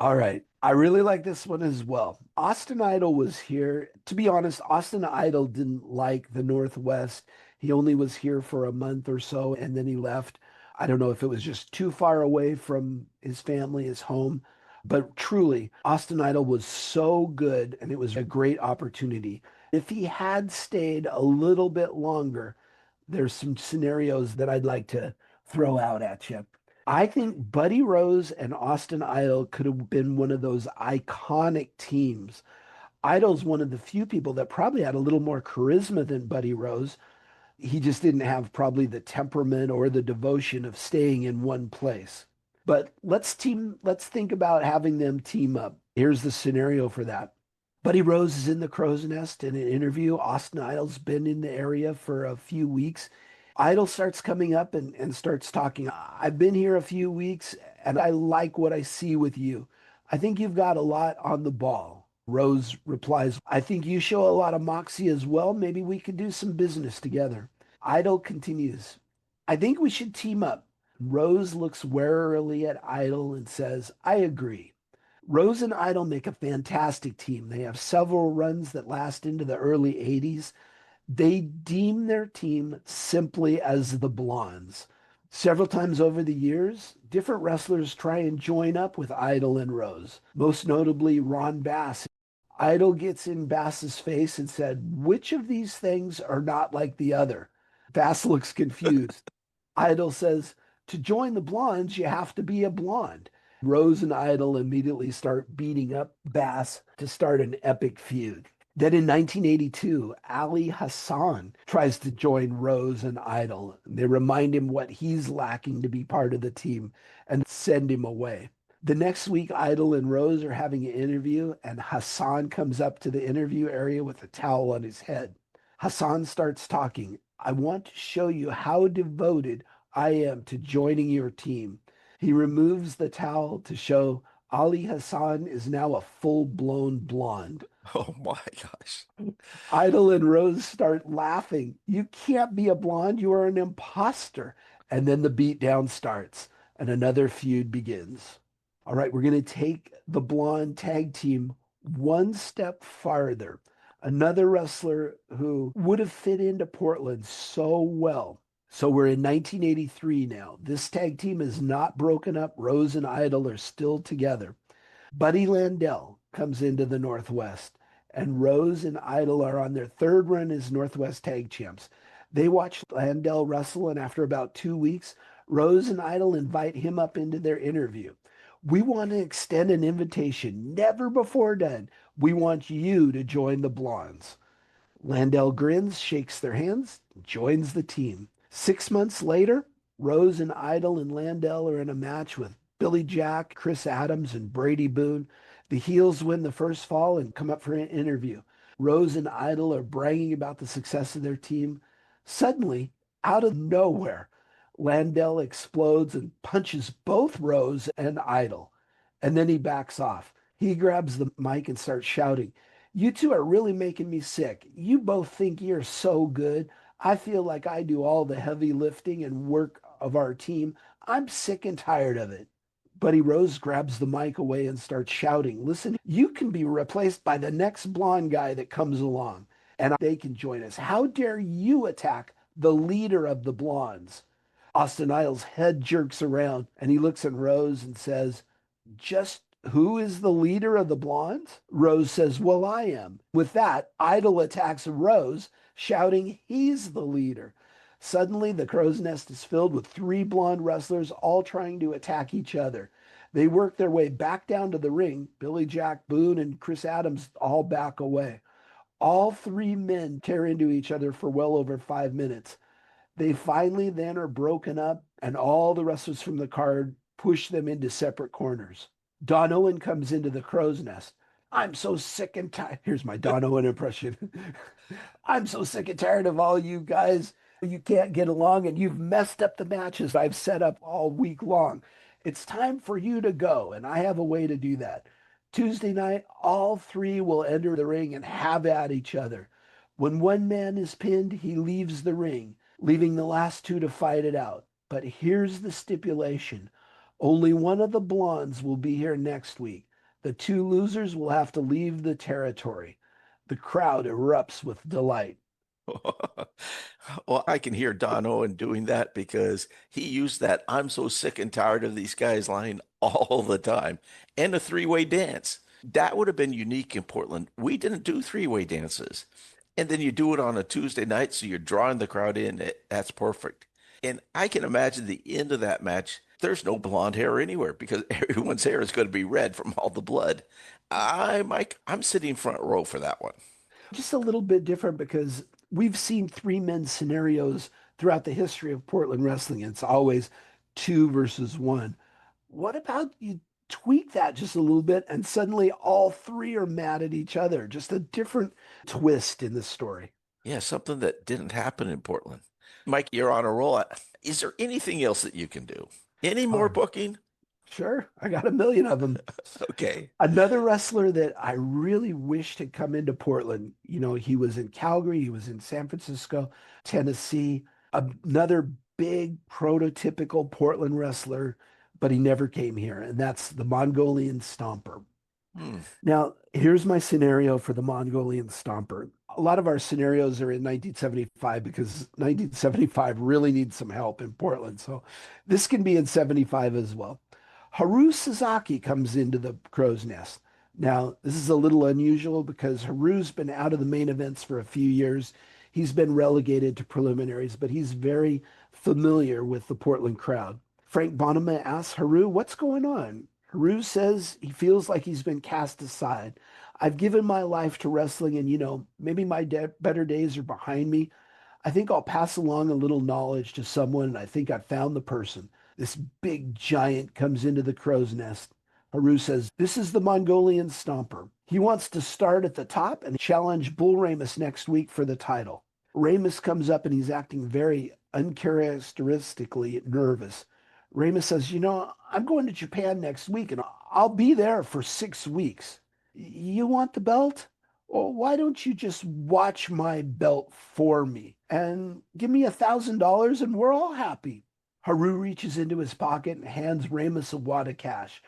All right. I really like this one as well. Austin Idol was here. To be honest, Austin Idol didn't like the Northwest. He only was here for a month or so and then he left. I don't know if it was just too far away from his family, his home, but truly, Austin Idol was so good and it was a great opportunity. If he had stayed a little bit longer, there's some scenarios that I'd like to throw out at you. I think Buddy Rose and Austin Idol could have been one of those iconic teams. Idol's one of the few people that probably had a little more charisma than Buddy Rose. He just didn't have probably the temperament or the devotion of staying in one place. But let's think about having them team up. Here's the scenario for that. Buddy Rose is in the crow's nest in an interview. Austin Idol's been in the area for a few weeks. Idol starts coming up and starts talking. I've been here a few weeks and I like what I see with you. I think you've got a lot on the ball. Rose replies, I think you show a lot of moxie as well. Maybe we could do some business together. Idol continues, I think we should team up. Rose looks warily at Idol and says, I agree. Rose and Idol make a fantastic team. They have several runs that last into the early 80s. They deem their team simply as the Blondes. Several times over the years, different wrestlers try and join up with Idol and Rose, most notably Ron Bass. Idol gets in Bass's face and said, which of these things are not like the other? Bass looks confused. Idol says, to join the Blondes, you have to be a blonde. Rose and Idol immediately start beating up Bass to start an epic feud. Then in 1982, Ali Hassan tries to join Rose and Idol. They remind him what he's lacking to be part of the team and send him away. The next week, Idol and Rose are having an interview, and Hassan comes up to the interview area with a towel on his head. Hassan starts talking. I want to show you how devoted I am to joining your team. He removes the towel to show Ali Hassan is now a full-blown blonde. Oh my gosh. Idol and Rose start laughing. You can't be a blonde. You are an imposter. And then the beatdown starts and another feud begins. All right, we're going to take the blonde tag team one step farther. Another wrestler who would have fit into Portland so well. So we're in 1983 now. This tag team is not broken up. Rose and Idol are still together. Buddy Landell comes into the Northwest, and Rose and Idol are on their third run as Northwest Tag Champs. They watch Landell wrestle, and after about 2 weeks, Rose and Idol invite him up into their interview. We want to extend an invitation never before done. We want you to join the Blondes. Landell grins, shakes their hands, joins the team. 6 months later, Rose and Idol and Landell are in a match with Billy Jack, Chris Adams, and Brady Boone. The heels win the first fall and come up for an interview. Rose and Idol are bragging about the success of their team. Suddenly, out of nowhere, Landell explodes and punches both Rose and Idol. And then he backs off. He grabs the mic and starts shouting, "You two are really making me sick. You both think you're so good. I feel like I do all the heavy lifting and work of our team. I'm sick and tired of it." Buddy Rose grabs the mic away and starts shouting, "Listen, you can be replaced by the next blonde guy that comes along, and they can join us. How dare you attack the leader of the Blondes?" Austin Idol's head jerks around, and he looks at Rose and says, "Just who is the leader of the Blondes?" Rose says, "Well, I am." With that, Idol attacks Rose, shouting he's the leader. Suddenly, the crow's nest is filled with three blonde wrestlers all trying to attack each other. They work their way back down to the ring. Billy Jack, Boone, and Chris Adams all back away. All three men tear into each other for well over 5 minutes. They finally then are broken up, and all the wrestlers from the card push them into separate corners. Don Owen comes into the crow's nest. "I'm so sick and tired." Here's my Don Owen impression. "I'm so sick and tired of all you guys. You can't get along, and you've messed up the matches I've set up all week long. It's time for you to go, and I have a way to do that. Tuesday night, all three will enter the ring and have at each other. When one man is pinned, he leaves the ring, leaving the last two to fight it out. But here's the stipulation. Only one of the blondes will be here next week. The two losers will have to leave the territory." The crowd erupts with delight. Well, I can hear Don Owen doing that because he used that "I'm so sick and tired of these guys" line all the time, and a three-way dance. That would have been unique in Portland. We didn't do three-way dances. And then you do it on a Tuesday night, so you're drawing the crowd in. That's perfect. And I can imagine the end of that match. There's no blonde hair anywhere because everyone's hair is going to be red from all the blood. I'm sitting front row for that one. Just a little bit different because we've seen three men scenarios throughout the history of Portland wrestling. It's always 2 versus 1. What about you tweak that just a little bit and suddenly all three are mad at each other? Just a different twist in the story. Yeah, something that didn't happen in Portland. Mike, you're on a roll. Is there anything else that you can do? Any more booking? Sure, I got a million of them. Okay. Another wrestler that I really wished had come into Portland. He was in Calgary, he was in San Francisco, Tennessee. Another big prototypical Portland wrestler, but he never came here, and that's the Mongolian Stomper. Now, here's my scenario for the Mongolian Stomper. A lot of our scenarios are in 1975 because 1975 really needs some help in Portland. So this can be in 75 as well. Haru Sasaki comes into the crow's nest. Now, this is a little unusual because Haru's been out of the main events for a few years. He's been relegated to preliminaries, but he's very familiar with the Portland crowd. Frank Bonema asks Haru, "What's going on?" Haru says he feels like he's been cast aside. "I've given my life to wrestling and, maybe my better days are behind me. I think I'll pass along a little knowledge to someone, and I think I've found the person." This big giant comes into the crow's nest. Haru says, "This is the Mongolian Stomper. He wants to start at the top and challenge Bull Ramus next week for the title." Ramus comes up and he's acting very uncharacteristically nervous. Ramus says, I'm going to Japan next week and I'll be there for 6 weeks. You want the belt? Well, why don't you just watch my belt for me and give me $1,000 and we're all happy. Haru reaches into his pocket and hands Ramus a wad of cash.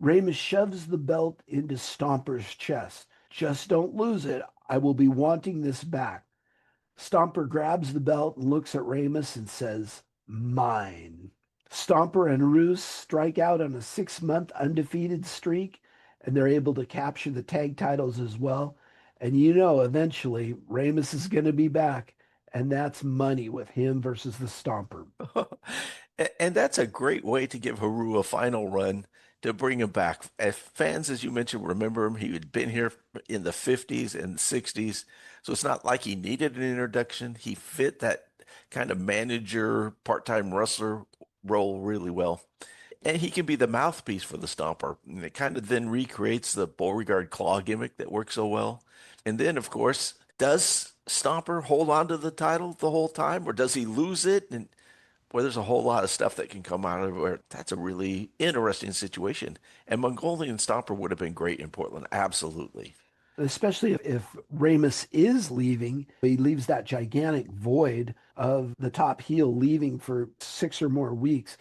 Ramus shoves the belt into Stomper's chest. Just don't lose it. I will be wanting this back. Stomper grabs the belt and looks at Ramus and says, mine. Stomper and Roos strike out on a 6-month undefeated streak, and they're able to capture the tag titles as well. And eventually Ramus is going to be back, and that's money with him versus the Stomper. And that's a great way to give Haru a final run to bring him back. As fans, as you mentioned, remember him. He had been here in the 50s and 60s. So it's not like he needed an introduction. He fit that kind of manager, part-time wrestler role really well. And he can be the mouthpiece for the Stomper. And it kind of then recreates the Beauregard claw gimmick that works so well. And then, of course, does Stomper hold on to the title the whole time, or does he lose it? And there's a whole lot of stuff that can come out of it where that's a really interesting situation. And Mongolian Stomper would have been great in Portland. Absolutely. Especially if Ramus is leaving, he leaves that gigantic void of the top heel leaving for 6 or more weeks.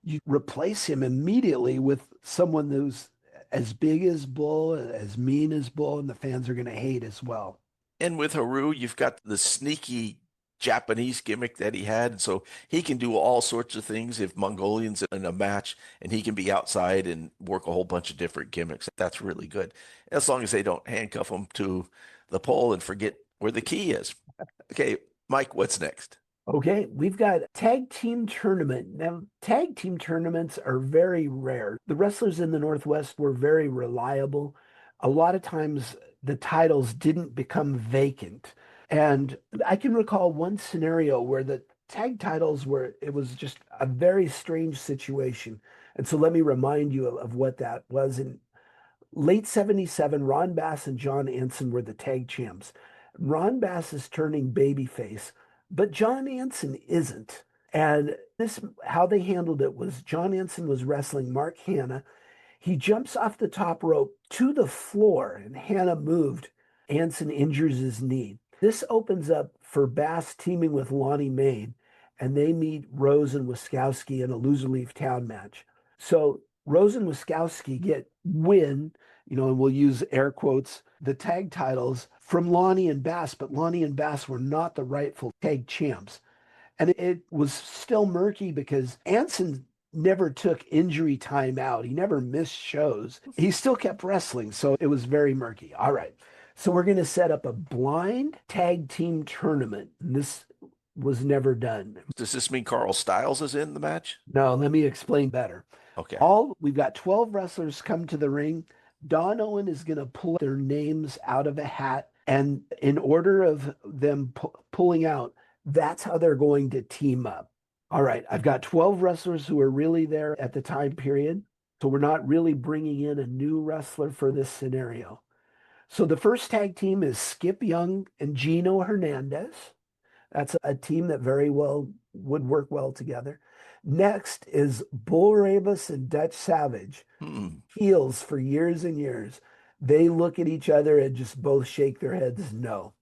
You replace him immediately with someone who's as big as Bull, as mean as Bull, and the fans are going to hate as well. And with Haru, you've got the sneaky Japanese gimmick that he had. So he can do all sorts of things if Mongolian's in a match, and he can be outside and work a whole bunch of different gimmicks. That's really good. As long as they don't handcuff him to the pole and forget where the key is. Okay, Mike, what's next? Okay, we've got tag team tournament. Now, tag team tournaments are very rare. The wrestlers in the Northwest were very reliable. A lot of times the titles didn't become vacant. And I can recall one scenario where the tag titles it was just a very strange situation. And so let me remind you of what that was. In late 77, Ron Bass and John Anson were the tag champs. Ron Bass is turning babyface, but John Anson isn't. And how they handled it was John Anson was wrestling Mark Hanna. He jumps off the top rope to the floor, and Hanna moved. Anson injures his knee. This opens up for Bass teaming with Lonnie Main, and they meet Rose and Wiskowski in a loser leave town match. So Rose and Wiskowski win, and we'll use air quotes, the tag titles from Lonnie and Bass, but Lonnie and Bass were not the rightful tag champs. And it was still murky because Anson never took injury time out. He never missed shows. He still kept wrestling, so it was very murky. All right. So we're going to set up a blind tag team tournament. And this was never done. Does this mean Carl Styles is in the match? No, let me explain better. Okay. We've got 12 wrestlers come to the ring. Don Owen is going to pull their names out of a hat. And in order of them pulling out, that's how they're going to team up. All right, I've got 12 wrestlers who are really there at the time period. So we're not really bringing in a new wrestler for this scenario. So the first tag team is Skip Young and Gino Hernandez. That's a team that very well would work well together. Next is Bull Reyes and Dutch Savage. Heels for years and years. They look at each other and just both shake their heads no.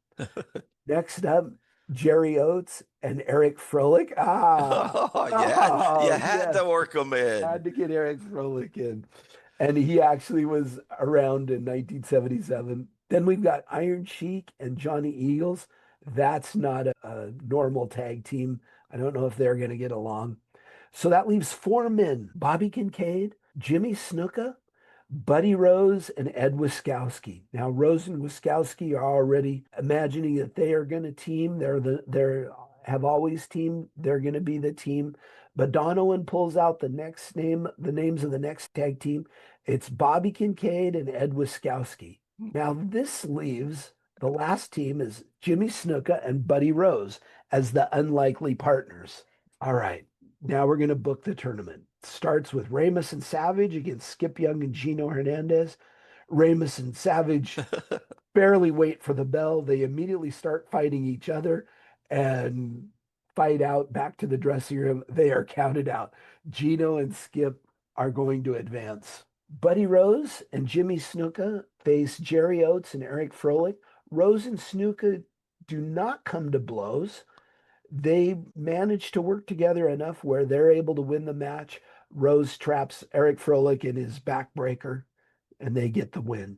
Next up, Jerry Oates and Eric Froelich. You had to work them in. Had to get Eric Froelich in. And he actually was around in 1977. Then we've got Iron Sheik and Johnny Eagles. That's not a normal tag team. I don't know if they're going to get along. So that leaves 4 men: Bobby Kincaid, Jimmy Snuka, Buddy Rose, and Ed Wiskowski. Now, Rose and Wiskowski are already imagining that they are going to team. They have always teamed. They're going to be the team. But Don Owen pulls out the names of the next tag team. It's Bobby Kincaid and Ed Wiskowski. Now, this leaves the last team is Jimmy Snuka and Buddy Rose as the unlikely partners. All right, now we're going to book the tournament. Starts with Ramus and Savage against Skip Young and Gino Hernandez. Ramus and Savage barely wait for the bell. They immediately start fighting each other. and fight out back to the dressing room. They are counted out. Gino and Skip are going to advance. Buddy Rose and Jimmy Snuka face Jerry Oates and Eric Froelich. Rose and Snuka do not come to blows. They manage to work together enough where they're able to win the match. Rose traps Eric Froelich in his backbreaker, and they get the win.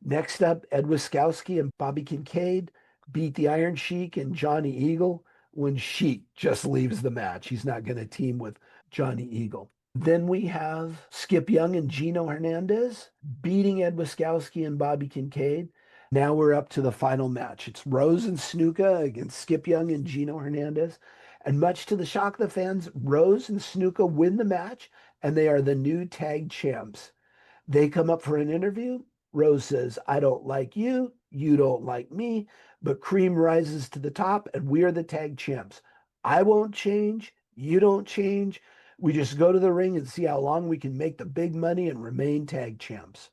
Next up, Ed Wiskowski and Bobby Kincaid beat the Iron Sheik and Johnny Eagle when Sheik just leaves the match. He's not going to team with Johnny Eagle. Then we have Skip Young and Gino Hernandez beating Ed Wiskowski and Bobby Kincaid. Now we're up to the final match. It's Rose and Snuka against Skip Young and Gino Hernandez. And much to the shock of the fans, Rose and Snuka win the match, and they are the new tag champs. They come up for an interview. Rose says, I don't like you. You don't like me. But cream rises to the top, and we are the tag champs. I won't change. You don't change. We just go to the ring and see how long we can make the big money and remain tag champs.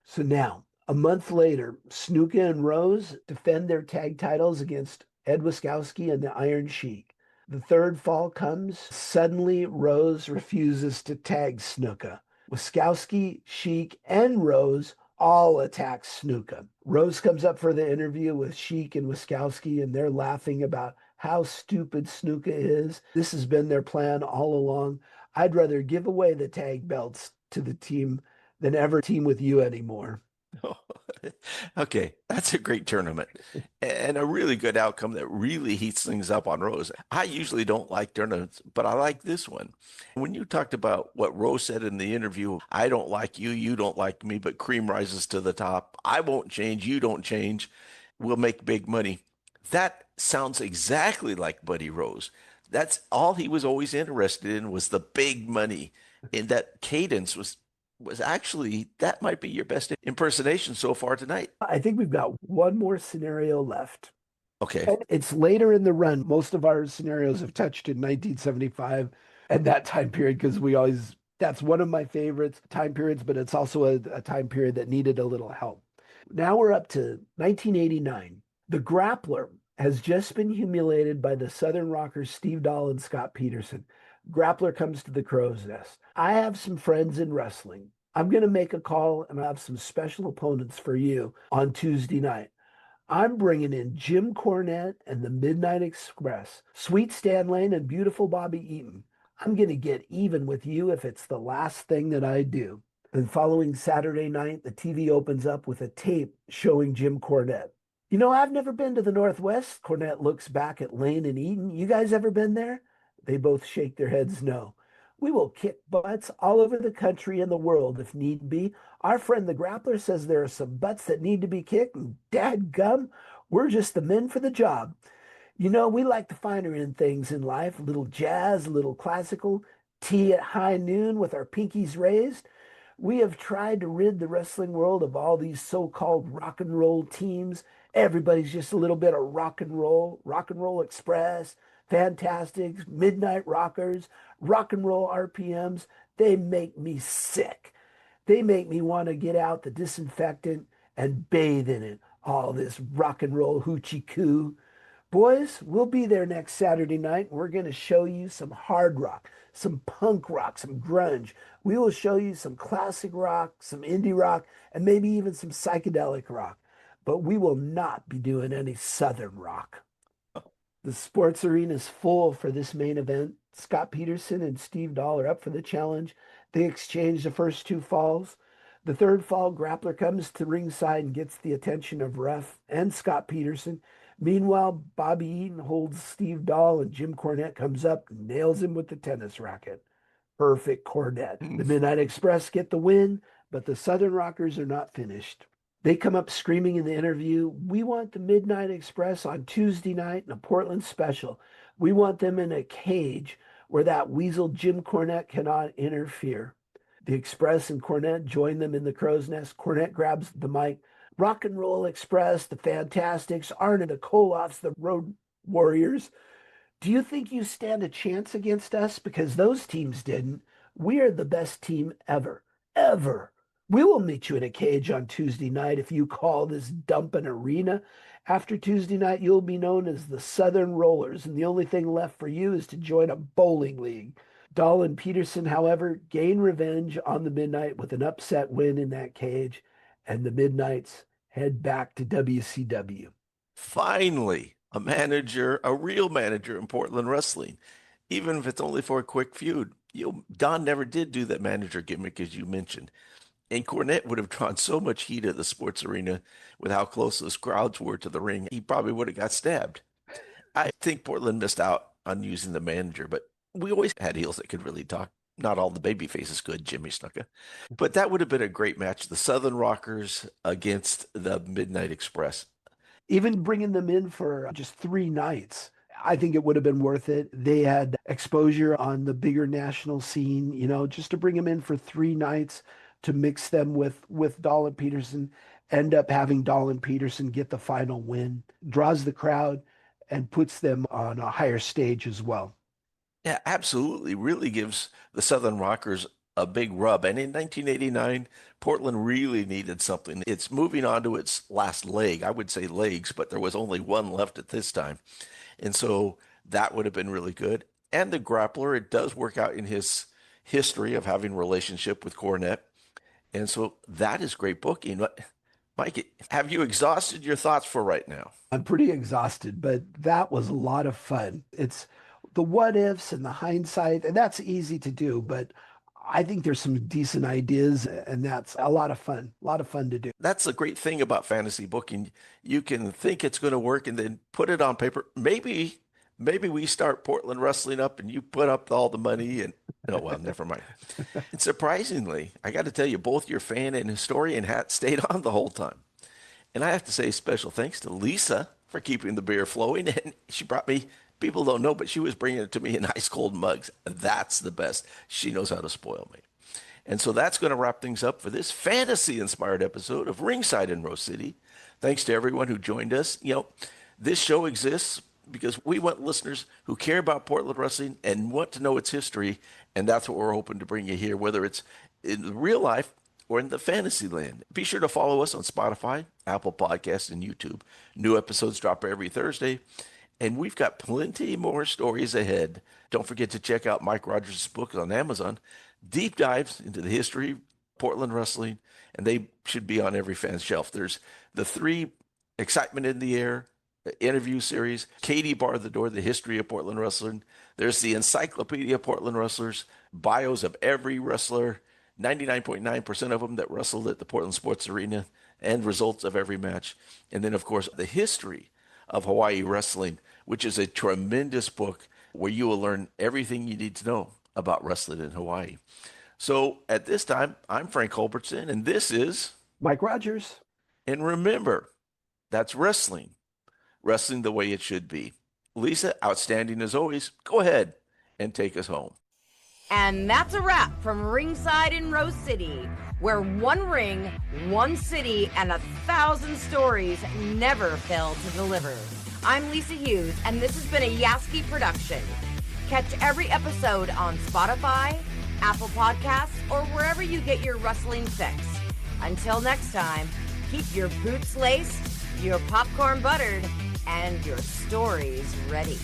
So now, a month later, Snuka and Rose defend their tag titles against Ed Wiskowski and the Iron Sheik. The third fall comes. Suddenly, Rose refuses to tag Snuka. Wiskowski, Sheik, and Rose all attack Snuka. Rose comes up for the interview with Sheik and Wiskowski, and they're laughing about how stupid Snuka is. This has been their plan all along. I'd rather give away the tag belts to the team than ever team with you anymore. Okay, that's a great tournament and a really good outcome that really heats things up on Rose. I usually don't like tournaments, but I like this one. When you talked about what Rose said in the interview, I don't like you, you don't like me, but cream rises to the top. I won't change, you don't change. We'll make big money. That sounds exactly like Buddy Rose. That's all he was always interested in was the big money. And that cadence was actually, that might be your best impersonation so far tonight. I think we've got one more scenario left. Okay. And it's later in the run. Most of our scenarios have touched in 1975 and that time period because that's one of my favorite time periods, but it's also a time period that needed a little help. Now we're up to 1989. The Grappler has just been humiliated by the Southern Rockers Steve Dahl and Scott Peterson. Grappler comes to the Crow's Nest. I have some friends in wrestling. I'm going to make a call and I have some special opponents for you on Tuesday night. I'm bringing in Jim Cornette and the Midnight Express, Sweet Stan Lane and beautiful Bobby Eaton. I'm going to get even with you if it's the last thing that I do. And following Saturday night, the TV opens up with a tape showing Jim Cornette. You know, I've never been to the Northwest. Cornette looks back at Lane and Eaton. You guys ever been there? They both shake their heads no. We will kick butts all over the country and the world if need be. Our friend the Grappler says there are some butts that need to be kicked, and dadgum, we're just the men for the job. You know, we like the finer in things in life, a little jazz, a little classical, tea at high noon with our pinkies raised. We have tried to rid the wrestling world of all these so-called rock and roll teams. Everybody's just a little bit of Rock and Roll Express, Fantastics, Midnight Rockers, rock and roll RPMs. They make me sick. They make me want to get out the disinfectant and bathe in it. All this rock and roll hoochie coo. Boys, we'll be there next Saturday night. We're going to show you some hard rock, some punk rock, some grunge. We will show you some classic rock, some indie rock, and maybe even some psychedelic rock. But we will not be doing any Southern rock. The sports arena is full for this main event. Scott Peterson and Steve Dahl are up for the challenge. They exchange the first two falls. The third fall, Grappler comes to ringside and gets the attention of Ref and Scott Peterson. Meanwhile, Bobby Eaton holds Steve Dahl and Jim Cornette comes up and nails him with the tennis racket. Perfect Cornette. The Midnight Express get the win, but the Southern Rockers are not finished. They come up screaming in the interview, we want the Midnight Express on Tuesday night in a Portland special. We want them in a cage where that weasel Jim Cornette cannot interfere. The Express and Cornette join them in the Crow's Nest. Cornette grabs the mic. Rock and Roll Express, the Fantastics, Arna the Koloffs, the Road Warriors. Do you think you stand a chance against us? Because those teams didn't. We are the best team ever. Ever. We will meet you in a cage on Tuesday night. If you call this dump an arena, after Tuesday night, you'll be known as the Southern Rollers, and the only thing left for you is to join a bowling league. Dahl and Peterson, however, gain revenge on the Midnight with an upset win in that cage, and the Midnights head back to WCW. Finally, a manager, a real manager in Portland wrestling, even if it's only for a quick feud. Don never did do that manager gimmick, as you mentioned. And Cornette would have drawn so much heat at the sports arena with how close those crowds were to the ring, he probably would have got stabbed. I think Portland missed out on using the manager, but we always had heels that could really talk. Not all the baby faces could, Jimmy Snuka. But that would have been a great match. The Southern Rockers against the Midnight Express. Even bringing them in for just 3 nights, I think it would have been worth it. They had exposure on the bigger national scene, just to bring them in for 3 nights to mix them with Dahl and Peterson, end up having Dahl and Peterson get the final win, draws the crowd and puts them on a higher stage as well. Yeah, absolutely. Really gives the Southern Rockers a big rub. And in 1989, Portland really needed something. It's moving on to its last leg. I would say legs, but there was only one left at this time. And so that would have been really good. And the grappler, it does work out in his history of having a relationship with Cornette. And so that is great booking. But Mike, have you exhausted your thoughts for right now? I'm pretty exhausted, but that was a lot of fun. It's the what ifs and the hindsight, and that's easy to do, but I think there's some decent ideas, and that's a lot of fun to do. That's the great thing about fantasy booking. You can think it's going to work and then put it on paper. Maybe we start Portland Wrestling up and you put up all the money and, oh, well, never mind. And surprisingly, I got to tell you, both your fan and historian hat stayed on the whole time. And I have to say special thanks to Lisa for keeping the beer flowing. And she brought me, people don't know, but she was bringing it to me in ice cold mugs. That's the best. She knows how to spoil me. And so that's going to wrap things up for this fantasy-inspired episode of Ringside in Rose City. Thanks to everyone who joined us. This show exists because we want listeners who care about Portland wrestling and want to know its history, and that's what we're hoping to bring you here, whether it's in real life or in the fantasy land. Be sure to follow us on Spotify, Apple Podcasts, and YouTube. New episodes drop every Thursday, and we've got plenty more stories ahead. Don't forget to check out Mike Rogers' book on Amazon, deep dives into the history of Portland wrestling, and they should be on every fan's shelf. There's the 3 Excitement in the Air interview series, Katie Bar the Door, the history of Portland wrestling. There's the Encyclopedia of Portland Wrestlers, bios of every wrestler, 99.9% of them that wrestled at the Portland Sports Arena, and results of every match. And then, of course, the history of Hawaii wrestling, which is a tremendous book where you will learn everything you need to know about wrestling in Hawaii. So at this time, I'm Frank Culbertson, and this is Mike Rogers. And remember, that's wrestling the way it should be. Lisa, outstanding as always. Go ahead and take us home. And that's a wrap from Ringside in Rose City, where one ring, one city, and 1,000 stories never fail to deliver. I'm Lisa Hughes, and this has been a Yaski production. Catch every episode on Spotify, Apple Podcasts, or wherever you get your wrestling fix. Until next time, keep your boots laced, your popcorn buttered, and your stories ready.